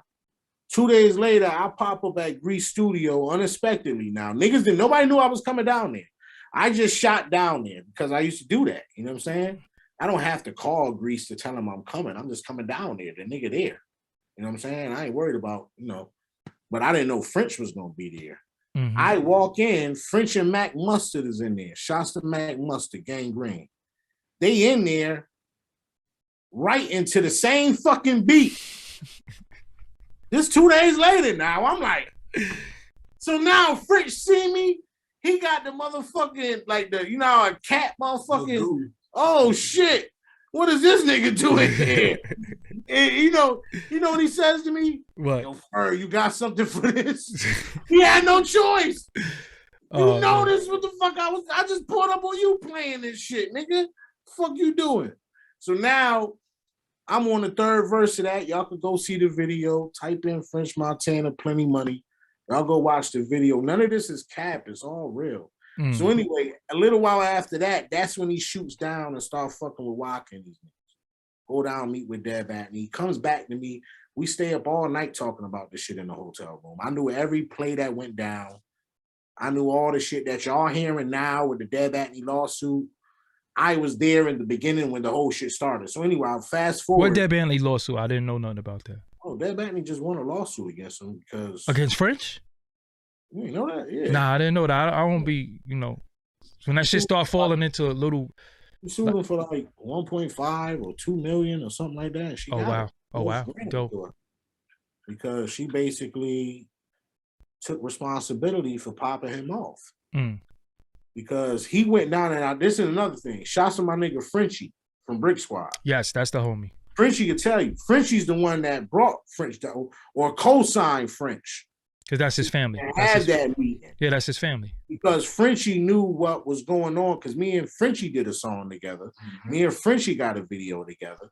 2 days later, I pop up at Grease Studio unexpectedly. Now, nobody knew I was coming down there. I just shot down there because I used to do that. You know what I'm saying? I don't have to call Grease to tell him I'm coming. I'm just coming down there, the nigga there. You know what I'm saying? I ain't worried about, but I didn't know French was going to be there. Mm-hmm. I walk in, French and Mac Mustard is in there. Shouts to Mac Mustard, Gang Green. They in there right into the same fucking beat. This 2 days later now, I'm like, so now French see me, he got the motherfucking, like a cat motherfucking, oh shit, what is this nigga doing here? And you know what he says to me? What? Yo, Ferg, you got something for this? He had no choice. You know this, what the fuck I just pulled up on you playing this shit, nigga. Fuck you doing? So now I'm on the third verse of that. Y'all can go see the video. Type in French Montana, Plenty Money. Y'all go watch the video. None of this is cap. It's all real. So anyway, a little while after that, that's when he shoots down and start fucking with Walker and these niggas. Go down, meet with Deb Atney. He comes back to me. We stay up all night talking about this shit in the hotel room. I knew every play that went down. I knew all the shit that y'all hearing now with the Deb Atney lawsuit. I was there in the beginning when the whole shit started. So anyway, I'll fast forward. What Deb Atney lawsuit? I didn't know nothing about that. Oh, Deb Atney just won a lawsuit against him because... Against French? You know that? Yeah. Nah, I didn't know that. I won't be, when that shit start falling into a little... You sued him for like 1.5 or 2 million or something like that. She wow. Dope. Because she basically took responsibility for popping him off. Because he went down and this is another thing. Shots of my nigga Frenchie from Brick Squad. Yes, that's the homie. Frenchie could tell you. Frenchie's the one that brought French down or co-signed French. Because that's his family. That meeting. Yeah, that's his family. Because Frenchie knew what was going on because me and Frenchie did a song together. Me and Frenchie got a video together.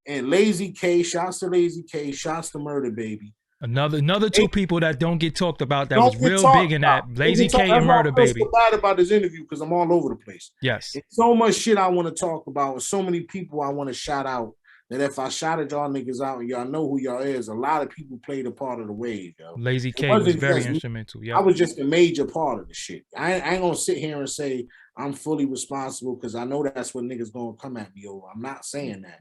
And Lazy K, shouts to Lazy K, shouts to Murder Baby. Another two people that don't get talked about that was real big in that. Lazy K and Murder Baby. I'm bad about this interview because I'm all over the place. Yes. It's so much shit I want to talk about and so many people I want to shout out that if I shouted y'all niggas out and y'all know who y'all is, a lot of people played a part of the wave, yo. Lazy K was very instrumental. Yeah, I was just a major part of the shit. I ain't gonna sit here and say I'm fully responsible because I know that's what niggas gonna come at me over. I'm not saying that.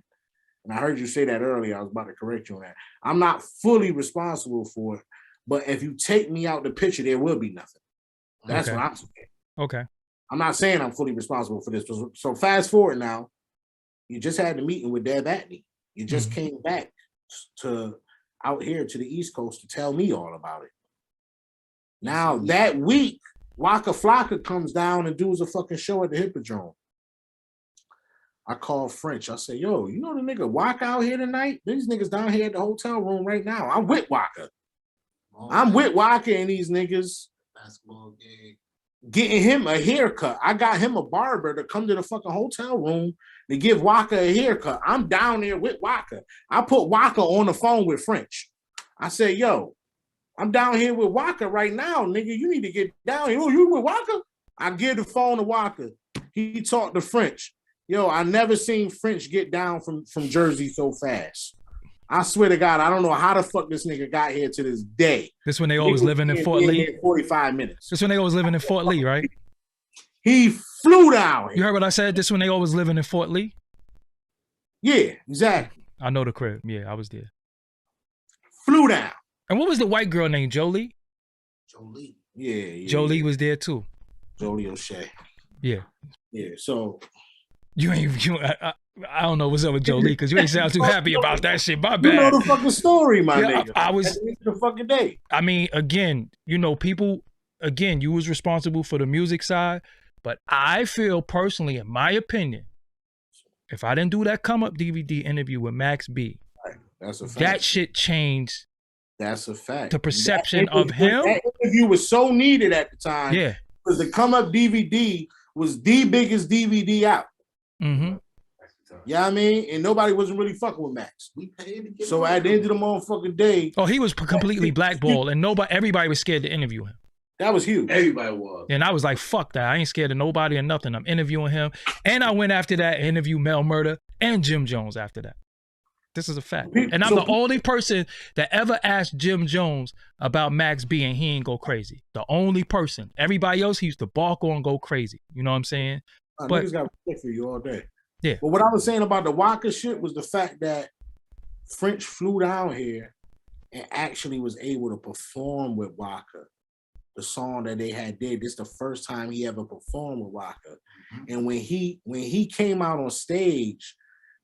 And I heard you say that earlier. I was about to correct you on that. I'm not fully responsible for it, but if you take me out the picture, there will be nothing. That's what I'm saying. Okay. I'm not saying I'm fully responsible for this. So fast forward now. You just had the meeting with Deb Atney. You just came back to out here to the East Coast to tell me all about it. Now that week, Waka Flocka comes down and does a fucking show at the Hippodrome. I call French. I say, yo, you know the nigga Waka out here tonight? These niggas down here at the hotel room right now. I'm with Waka. I'm with Waka and these niggas. Basketball game. Getting him a haircut. I got him a barber to come to the fucking hotel room to give Waka a haircut. I'm down there with Waka. I put Waka on the phone with French. I said, yo, I'm down here with Waka right now, nigga. You need to get down here. Oh, you with Waka? I give the phone to Waka. He talked to French. Yo, I never seen French get down from Jersey so fast. I swear to God, I don't know how the fuck this nigga got here to this day. This when they always living in Fort Lee? 45 minutes. This when they always living in Fort Lee, right? He flew down here. You heard what I said? This when they always living in Fort Lee? Yeah, exactly. I know the crib. Yeah, I was there. Flew down. And what was the white girl named Jolie? Jolie. Yeah. Jolie was there too. Jolie O'Shea. Yeah. Yeah, so... I don't know what's up with Jolie because you ain't sound too happy about that shit. My bad. You know the fucking story, my nigga. I was at the end of the fucking day. I mean, again, people. Again, you was responsible for the music side, but I feel personally, in my opinion, if I didn't do that come up DVD interview with Max B, that's a fact. That shit changed. That's a fact. The perception of him. That interview was so needed at the time. Yeah. Because the come up DVD was the biggest DVD out. Mm-hmm. Yeah, I mean, and nobody wasn't really fucking with Max. So at the end of the motherfucking day, he was completely blackballed, and everybody was scared to interview him. That was huge. Everybody was. And I was like, fuck that. I ain't scared of nobody or nothing. I'm interviewing him. And I went after that, interview Mel Murder and Jim Jones after that. This is a fact. And I'm the only person that ever asked Jim Jones about Max B and he ain't go crazy. The only person. Everybody else, he used to bark on and go crazy. You know what I'm saying? But niggas got respect for you all day. Yeah. But what I was saying about the Waka shit was the fact that French flew down here and actually was able to perform with Waka. The song that they had did. This is the first time he ever performed with Waka. Mm-hmm. And when he came out on stage,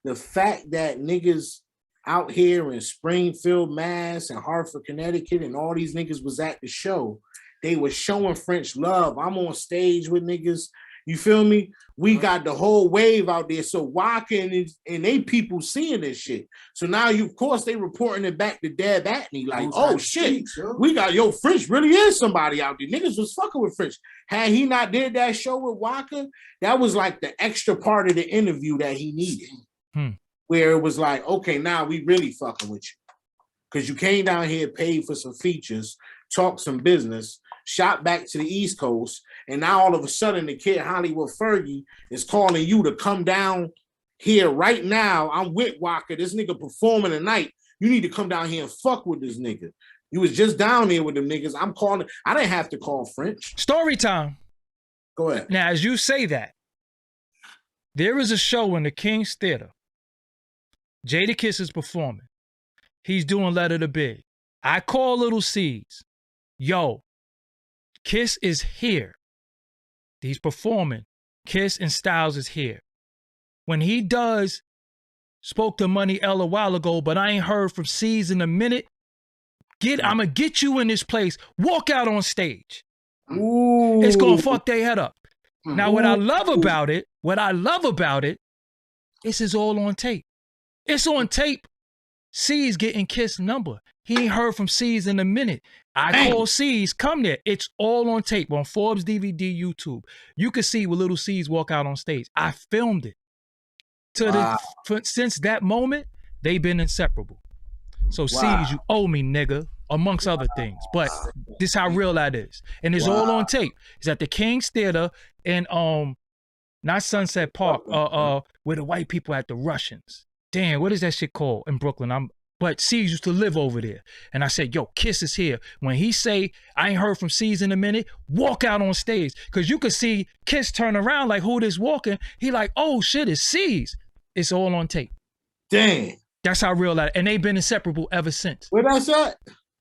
the fact that niggas out here in Springfield, Mass, and Hartford, Connecticut, and all these niggas was at the show, they were showing French love. I'm on stage with niggas. You feel me? We got the whole wave out there. So Waka and they people seeing this shit. So now of course they reporting it back to Deb Atney like, oh shit, we got French really is somebody out there. Niggas was fucking with French. Had he not did that show with Waka, that was like the extra part of the interview that he needed. Where it was like, okay, now we really fucking with you. Because you came down here, paid for some features, talked some business, shot back to the East Coast, and now all of a sudden the kid Hollywood Fergie is calling you to come down here right now. I'm with Walker. This nigga performing tonight. You need to come down here and fuck with this nigga. You was just down here with them niggas. I'm calling. I didn't have to call French. Story time. Go ahead. Now, as you say that, there is a show in the King's Theater. Jadakiss is performing. He's doing Letter to Big. I call Little C's. Yo, Kiss is here. He's performing. Kiss and Styles is here. When he does, spoke to Money L a while ago, but I ain't heard from C's in a minute. I'm going to get you in this place. Walk out on stage. Ooh. It's going to fuck their head up. Now, what I love about it, this is all on tape. It's on tape. C's getting Kiss number. He ain't heard from C's in a minute. I call C's, come there. It's all on tape on Forbes DVD, YouTube. You can see where Little C's walk out on stage. I filmed it. Since that moment, they've been inseparable. So C's, you owe me, nigga, amongst other things. But this is how real that is. And it's all on tape. It's at the King's Theater in not Sunset Park, where the white people at the Russians. Damn, what is that shit called in Brooklyn? But C's used to live over there. And I said, yo, Kiss is here. When he say, I ain't heard from C's in a minute, walk out on stage. Because you could see Kiss turn around like, who this walking? He like, oh shit, it's C's. It's all on tape. Damn. That's how real that is. And they've been inseparable ever since. Where that's at?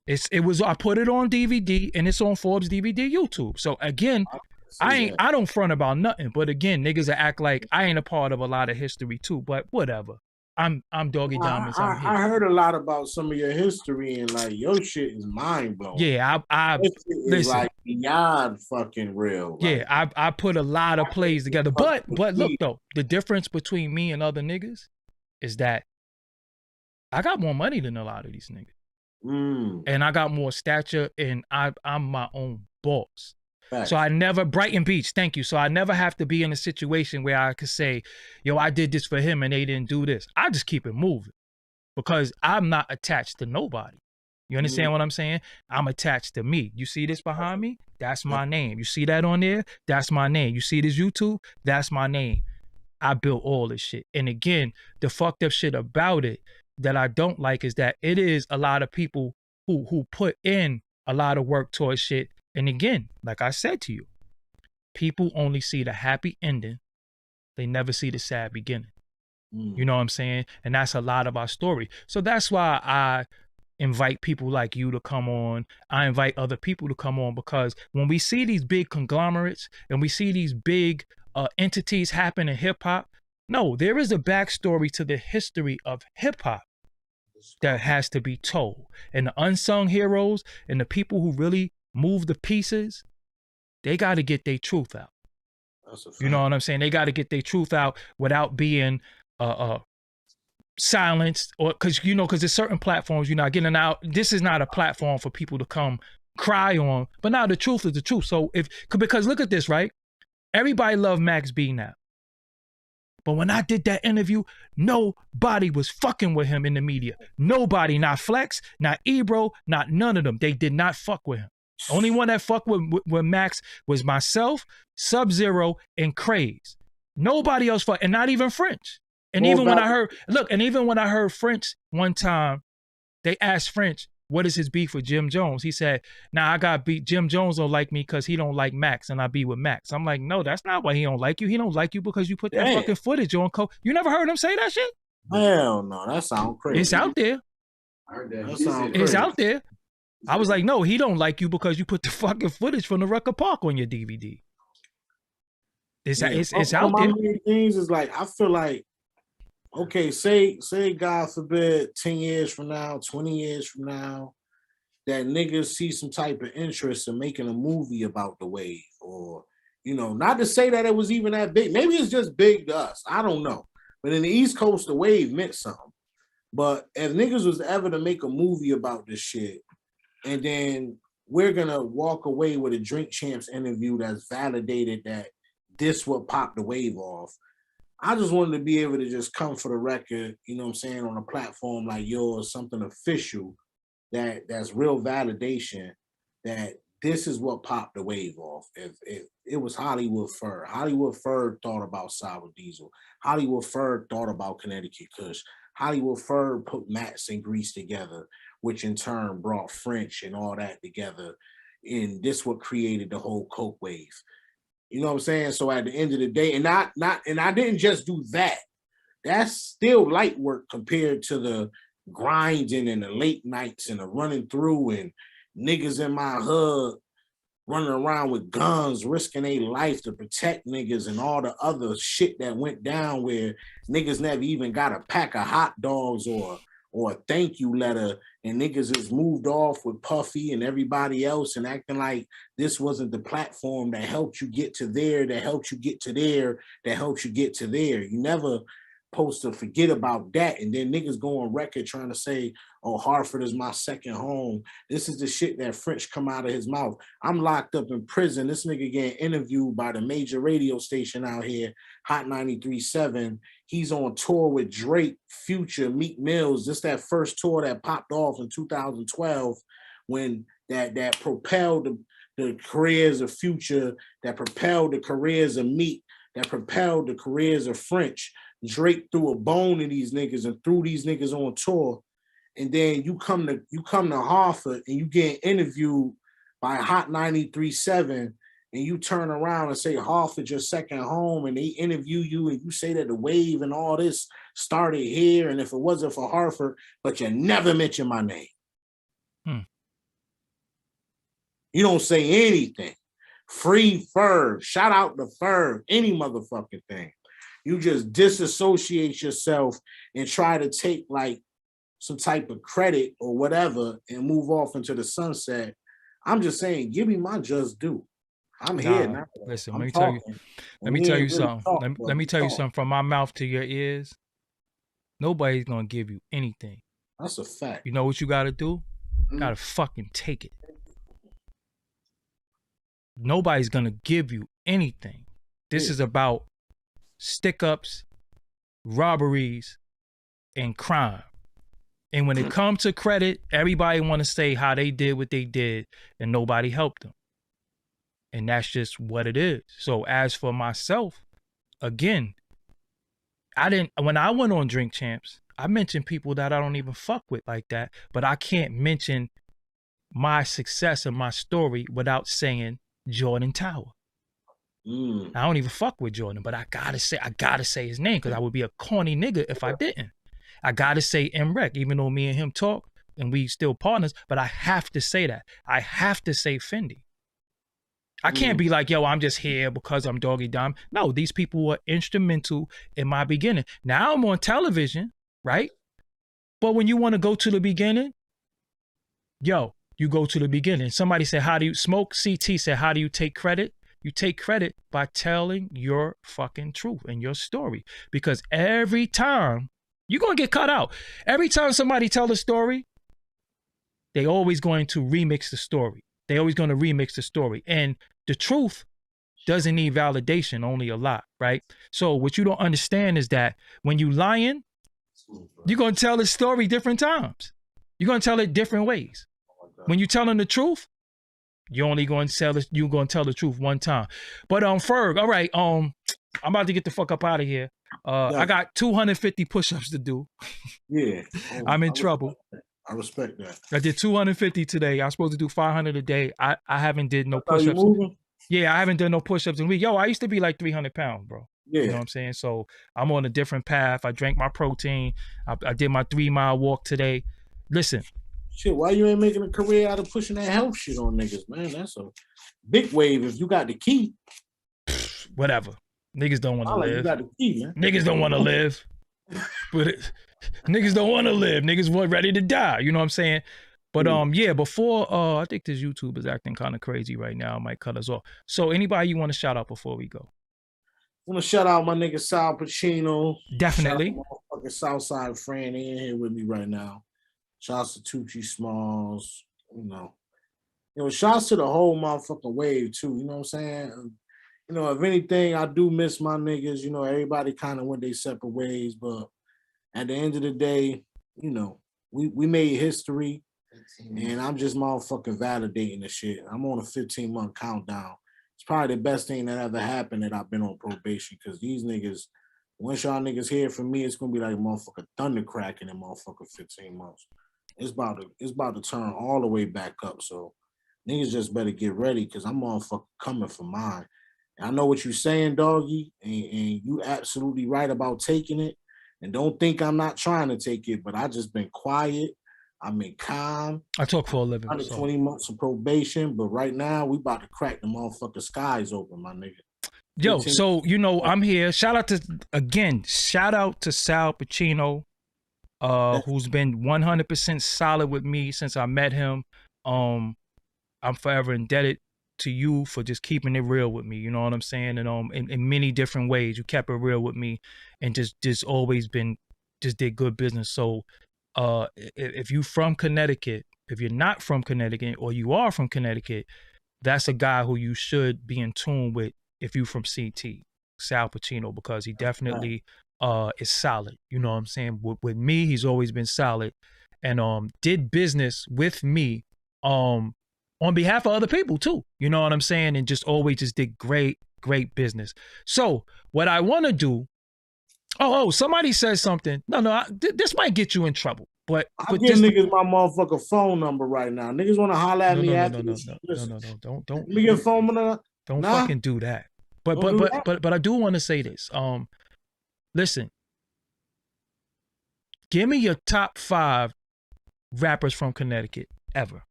I put it on DVD and it's on Forbes DVD YouTube. So again, I don't front about nothing. But again, niggas act like I ain't a part of a lot of history too. But whatever. I'm Doggie Diamonds. I'm here. I heard a lot about some of your history and like your shit is mind blowing. Yeah, it's like beyond fucking real. Yeah, I put a lot of plays together. But look though, the difference between me and other niggas is that I got more money than a lot of these niggas. And I got more stature and I'm my own boss. Fact. So I never, Brighton Beach, thank you. So I never have to be in a situation where I could say, yo, I did this for him and they didn't do this. I just keep it moving because I'm not attached to nobody. You understand what I'm saying? I'm attached to me. You see this behind me? That's my name. You see that on there? That's my name. You see this YouTube? That's my name. I built all this shit. And again, the fucked up shit about it that I don't like is that it is a lot of people who put in a lot of work towards shit. And again, like I said to you, people only see the happy ending. They never see the sad beginning. You know what I'm saying? And that's a lot of our story. So that's why I invite people like you to come on. I invite other people to come on because when we see these big conglomerates and we see these big entities happen in hip hop, no, there is a backstory to the history of hip hop that has to be told. And the unsung heroes and the people who really move the pieces, they got to get their truth out. You know what I'm saying? They got to get their truth out without being silenced, or because there's certain platforms you're not getting out. This is not a platform for people to come cry on. But now the truth is the truth. So because look at this, right? Everybody love Max B now. But when I did that interview, nobody was fucking with him in the media. Nobody, not Flex, not Ebro, not none of them. They did not fuck with him. Only one that fucked with Max was myself, Sub-Zero, and Craze. Nobody else fucked, and not even French. And even when I heard French one time, they asked French, what is his beef with Jim Jones? He said, I got beat. Jim Jones don't like me because he don't like Max and I be with Max. I'm like, no, that's not why he don't like you. He don't like you because you put that fucking footage on. You never heard him say that shit? Hell no, that sounds crazy. It's out there. I heard that. It's out there. I was like, no, he don't like you because you put the fucking footage from the Rucker Park on your DVD. It's out there. My things is like, I feel like, okay, say God forbid 10 years from now, 20 years from now, that niggas see some type of interest in making a movie about the wave, or, not to say that it was even that big. Maybe it's just big to us. I don't know. But in the East Coast, the wave meant something. But if niggas was ever to make a movie about this shit, and then we're gonna walk away with a Drink Champs interview that's validated that this what popped the wave off, I just wanted to be able to just come for the record, you know what I'm saying, on a platform like yours, something official that's real validation that this is what popped the wave off. If it was Hollywood Ferg. Hollywood Ferg thought about Sour Diesel. Hollywood Ferg thought about Connecticut Kush. Hollywood Ferg put Mats and Grease together, which in turn brought French and all that together. And this what created the whole Coke wave. You know what I'm saying? So at the end of the day, and I didn't just do that. That's still light work compared to the grinding and the late nights and the running through and niggas in my hood running around with guns, risking their life to protect niggas and all the other shit that went down where niggas never even got a pack of hot dogs or a thank you letter, and niggas just moved off with Puffy and everybody else and acting like this wasn't the platform that helped you get to there, that helped you get to there, that helps you get to there. You never supposed to forget about that. And then niggas go on record trying to say, oh, Hartford is my second home. This is the shit that French come out of his mouth. I'm locked up in prison. This nigga getting interviewed by the major radio station out here, Hot 93.7. He's on tour with Drake, Future, Meek Mills. This that first tour that popped off in 2012 when that propelled the careers of Future, that propelled the careers of Meek, that propelled the careers of French. Drake threw a bone to these niggas and threw these niggas on tour. And then you come to Hartford and you get interviewed by Hot 93.7 and you turn around and say Hartford your second home, and they interview you and you say that the wave and all this started here, and if it wasn't for Hartford, but you never mention my name. You don't say anything. Free Ferg, shout out to Ferg, any motherfucking thing. You just disassociate yourself and try to take like some type of credit or whatever and move off into the sunset. I'm just saying, give me my just due. I'm here now. Listen, let me tell you something. Let me tell you something from my mouth to your ears. Nobody's gonna give you anything. That's a fact. You know what you gotta do? You gotta fucking take it. Nobody's gonna give you anything. This is about stick-ups, robberies, and crime. And when it comes to credit, everybody want to say how they did what they did and nobody helped them. And that's just what it is. So as for myself, again, when I went on Drink Champs, I mentioned people that I don't even fuck with like that, but I can't mention my success and my story without saying Jordan Tower. I don't even fuck with Jordan, but I gotta say his name because I would be a corny nigga if I didn't. I gotta say M-Rec, even though me and him talk and we still partners, but I have to say that. I have to say Fendi. I can't be like, yo, I'm just here because I'm Doggie Dime. No, these people were instrumental in my beginning. Now I'm on television, right? But when you want to go to the beginning, yo, you go to the beginning. Somebody said, how do you smoke? CT said, how do you take credit? You take credit by telling your fucking truth and your story. Because every time, you're going to get cut out. Every time somebody tells a story, they always going to remix the story. They always going to remix the story. And the truth doesn't need validation, only a lie, right? So what you don't understand is that when you lying, you're going to tell the story different times. You're going to tell it different ways. When you're telling the truth, you're only going to tell the truth one time. But Ferg, all right, I'm about to get the fuck up out of here. I got 250 push-ups to do. Yeah. I'm in trouble. I respect that. I did 250 today. I'm supposed to do 500 a day. I haven't did no push-ups. Yeah, I haven't done no push-ups in a week. Yo, I used to be like 300 pounds, bro. Yeah. You know what I'm saying? So I'm on a different path. I drank my protein. I did my 3-mile walk today. Listen. Shit, why you ain't making a career out of pushing that health shit on niggas, man? That's a big wave if you got the key. Whatever. Niggas don't want to live. You got the key, man. Niggas don't want to live. But niggas don't want to live. Niggas want ready to die. You know what I'm saying? But yeah, before I think this YouTube is acting kind of crazy right now. It might cut us off. So anybody you want to shout out before we go? I want to shout out my nigga Sal Pacino. Definitely. Shout out my fucking Southside friend. He in here with me right now. Shouts to Tucci Smalls, shouts to the whole motherfucking wave too, you know what I'm saying? If anything, I do miss my niggas, everybody kind of went their separate ways, but at the end of the day, we made history. And I'm just motherfucking validating the shit. I'm on a 15-month countdown. It's probably the best thing that ever happened that I've been on probation, because these niggas, once y'all niggas hear from me, it's gonna be like a motherfucker thunder cracking in motherfucker 15 months. It's about to turn all the way back up. So niggas just better get ready, because I'm motherfucker coming for mine. And I know what you're saying, Doggie, and you absolutely right about taking it. And don't think I'm not trying to take it, but I just been quiet. I'm in calm. I talk for a living. 120 months of probation, but right now we about to crack the motherfucking skies open, my nigga. Yo, so I'm here. Shout out to Sal Pacino, who's been 100% solid with me since I met him. I'm forever indebted to you for just keeping it real with me. You know what I'm saying? And in many different ways, you kept it real with me, and just always did good business. So if you from Connecticut, if you're not from Connecticut, or you are from Connecticut, that's a guy who you should be in tune with if you from CT, Sal Pacino, because he definitely is solid. You know what I'm saying? With me, he's always been solid, and did business with me on behalf of other people too. You know what I'm saying? And just always just did great business. So what I want to do, somebody says something. No, this might get you in trouble. But I'll give niggas my motherfucking phone number right now. Niggas want to holler at me after this. No. Don't. Let me get phone number. Don't fucking do that. But I do want to say this. Listen. Give me your top 5 rappers from Connecticut ever.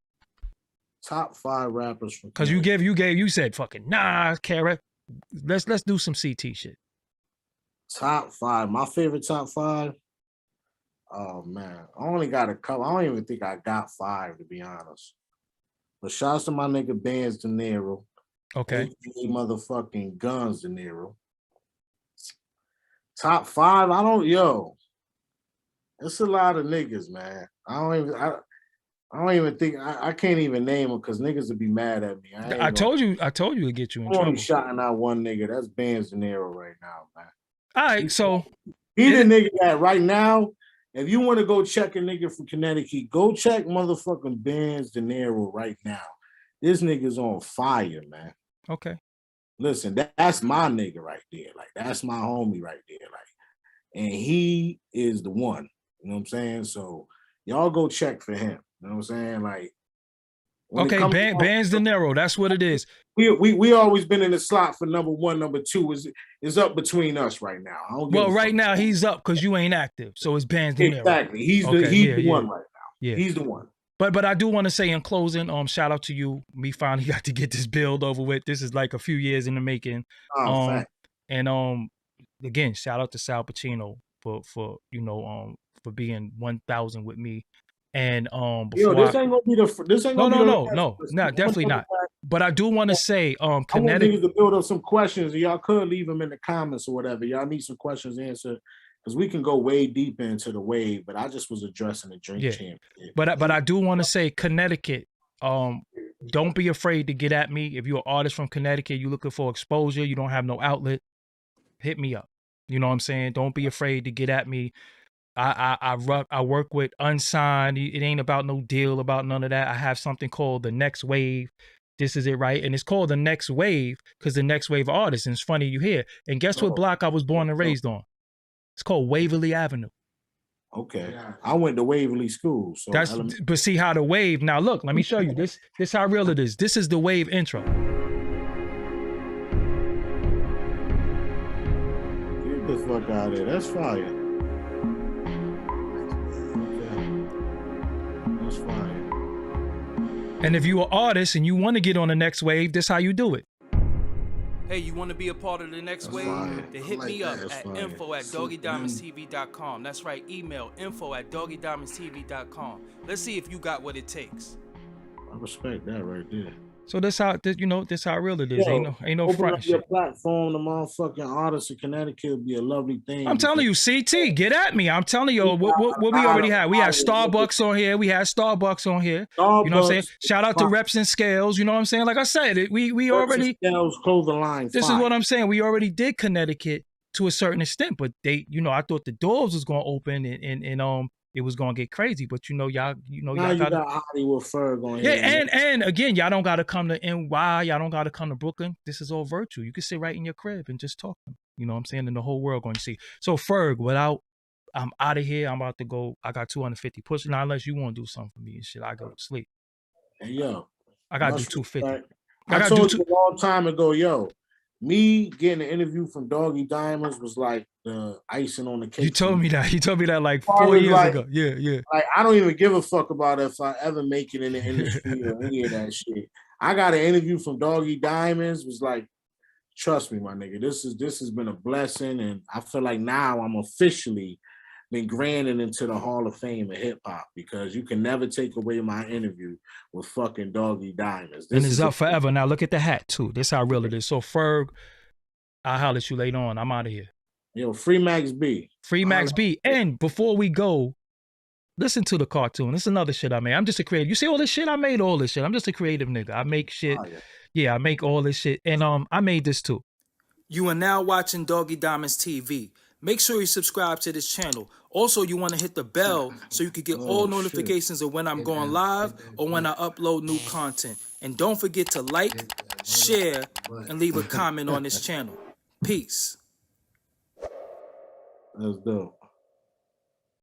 Top 5 rappers from. Because you said fucking nah, Kara. Let's do some CT shit. Top 5. My favorite top 5. Oh man, I only got a couple. I don't even think I got 5, to be honest. But shouts to my nigga Bands De Niro. Okay. Motherfucking Guns De Niro. Top 5. It's a lot of niggas, man. I don't even think I can't even name them, because niggas would be mad at me. I told you to get you in trouble. I'm only shouting out one nigga. That's Bands De Niro right now, man. All right, so he the nigga that right now. If you want to go check a nigga from Connecticut, go check motherfucking Bands De Niro right now. This nigga's on fire, man. Okay. Listen, that's my nigga right there. Like, that's my homie right there. Like, and he is the one. You know what I'm saying? So y'all go check for him. You know what I'm saying? Like, okay, Bands De Niro, that's what it is. We always been in the slot for number 1, number 2 is up between us right now. Right now he's up because you ain't active, so it's Bands De Niro. Exactly, he's the one right now. Yeah, he's the one. But I do want to say in closing, shout out to you. We finally got to get this build over with. This is like a few years in the making. And again, shout out to Sal Pacino for being 1,000 with me. And this ain't gonna be no, definitely not. But I do want to say, Connecticut. I want niggas to build up some questions. Y'all could leave them in the comments or whatever. Y'all need some questions answered, because we can go way deep into the wave. But I just was addressing the drink champ. But I do want to say, Connecticut. Don't be afraid to get at me. If you're an artist from Connecticut, you're looking for exposure, you don't have no outlet, hit me up. You know what I'm saying? Don't be afraid to get at me. I work with unsigned. It ain't about no deal, about none of that. I have something called the Next Wave. This is it, right? And it's called the Next Wave because the Next Wave artist. And it's funny you hear. And guess what block I was born and raised on? It's called Waverly Avenue. Okay, I went to Waverly School. So but see how the wave. Now look, let me show you this. This how real it is. This is the wave intro. Get the fuck out of there. That's fire. And if you're an artist and you want to get on the next wave, this how you do it. Hey, you want to be a part of the next wave? Then hit me up at info@doggiediamondstv.com. That's right, email info@doggiediamondstv.com. Let's see if you got what it takes. I respect that right there. So this how real it is. Yo, ain't no front up shit. Your platform, the motherfucking artists in Connecticut would be a lovely thing. I'm telling you, CT, get at me. I'm telling you, what we already had. We had Starbucks on here. You know what I'm saying? Shout out to Reps and Scales. You know what I'm saying? Like I said, we already Scales clothing line. This is what I'm saying. We already did Connecticut to a certain extent, but they, I thought the doors was gonna open and it was gonna get crazy. But Now y'all you gotta, got Hollywood Ferg on yeah, here. and again, y'all don't gotta come to NY, y'all don't gotta come to Brooklyn. This is all virtual. You can sit right in your crib and just talk. You know what I'm saying? And the whole world going to see. So Ferg, I'm out of here. I'm about to go. I got 250 push. Now, unless you want to do something for me and shit, I go to sleep. Hey, yo, I gotta do much 250. respect. I I gotta do told two. you a long time ago, yo, me getting an interview from Doggie Diamonds was like the icing on the cake. You told me that. You told me that like I 4 was years like- ago. Yeah. Like, I don't even give a fuck about if I ever make it in the industry or any of that shit. I got an interview from Doggie Diamonds. Was like, trust me, my nigga, this has been a blessing, and I feel like now I'm officially been granted into the Hall of Fame of hip hop, because you can never take away my interview with fucking Doggie Diamonds. And it's up forever. Now look at the hat too. This how real it is. So Ferg, I'll holler at you later on. I'm out of here. Yo, free Max B. Free Max B. And before we go, listen to the cartoon. This is another shit I made. I'm just a creative. You see all this shit? I made all this shit. I'm just a creative nigga. I make shit. Oh, yeah. Yeah, I make all this shit. And I made this too. You are now watching Doggie Diamonds TV. Make sure you subscribe to this channel. Also, you want to hit the bell so you can get all notifications of when I'm going live or when I upload new content. And don't forget to like, share, and leave a comment on this channel. Peace. That's dope.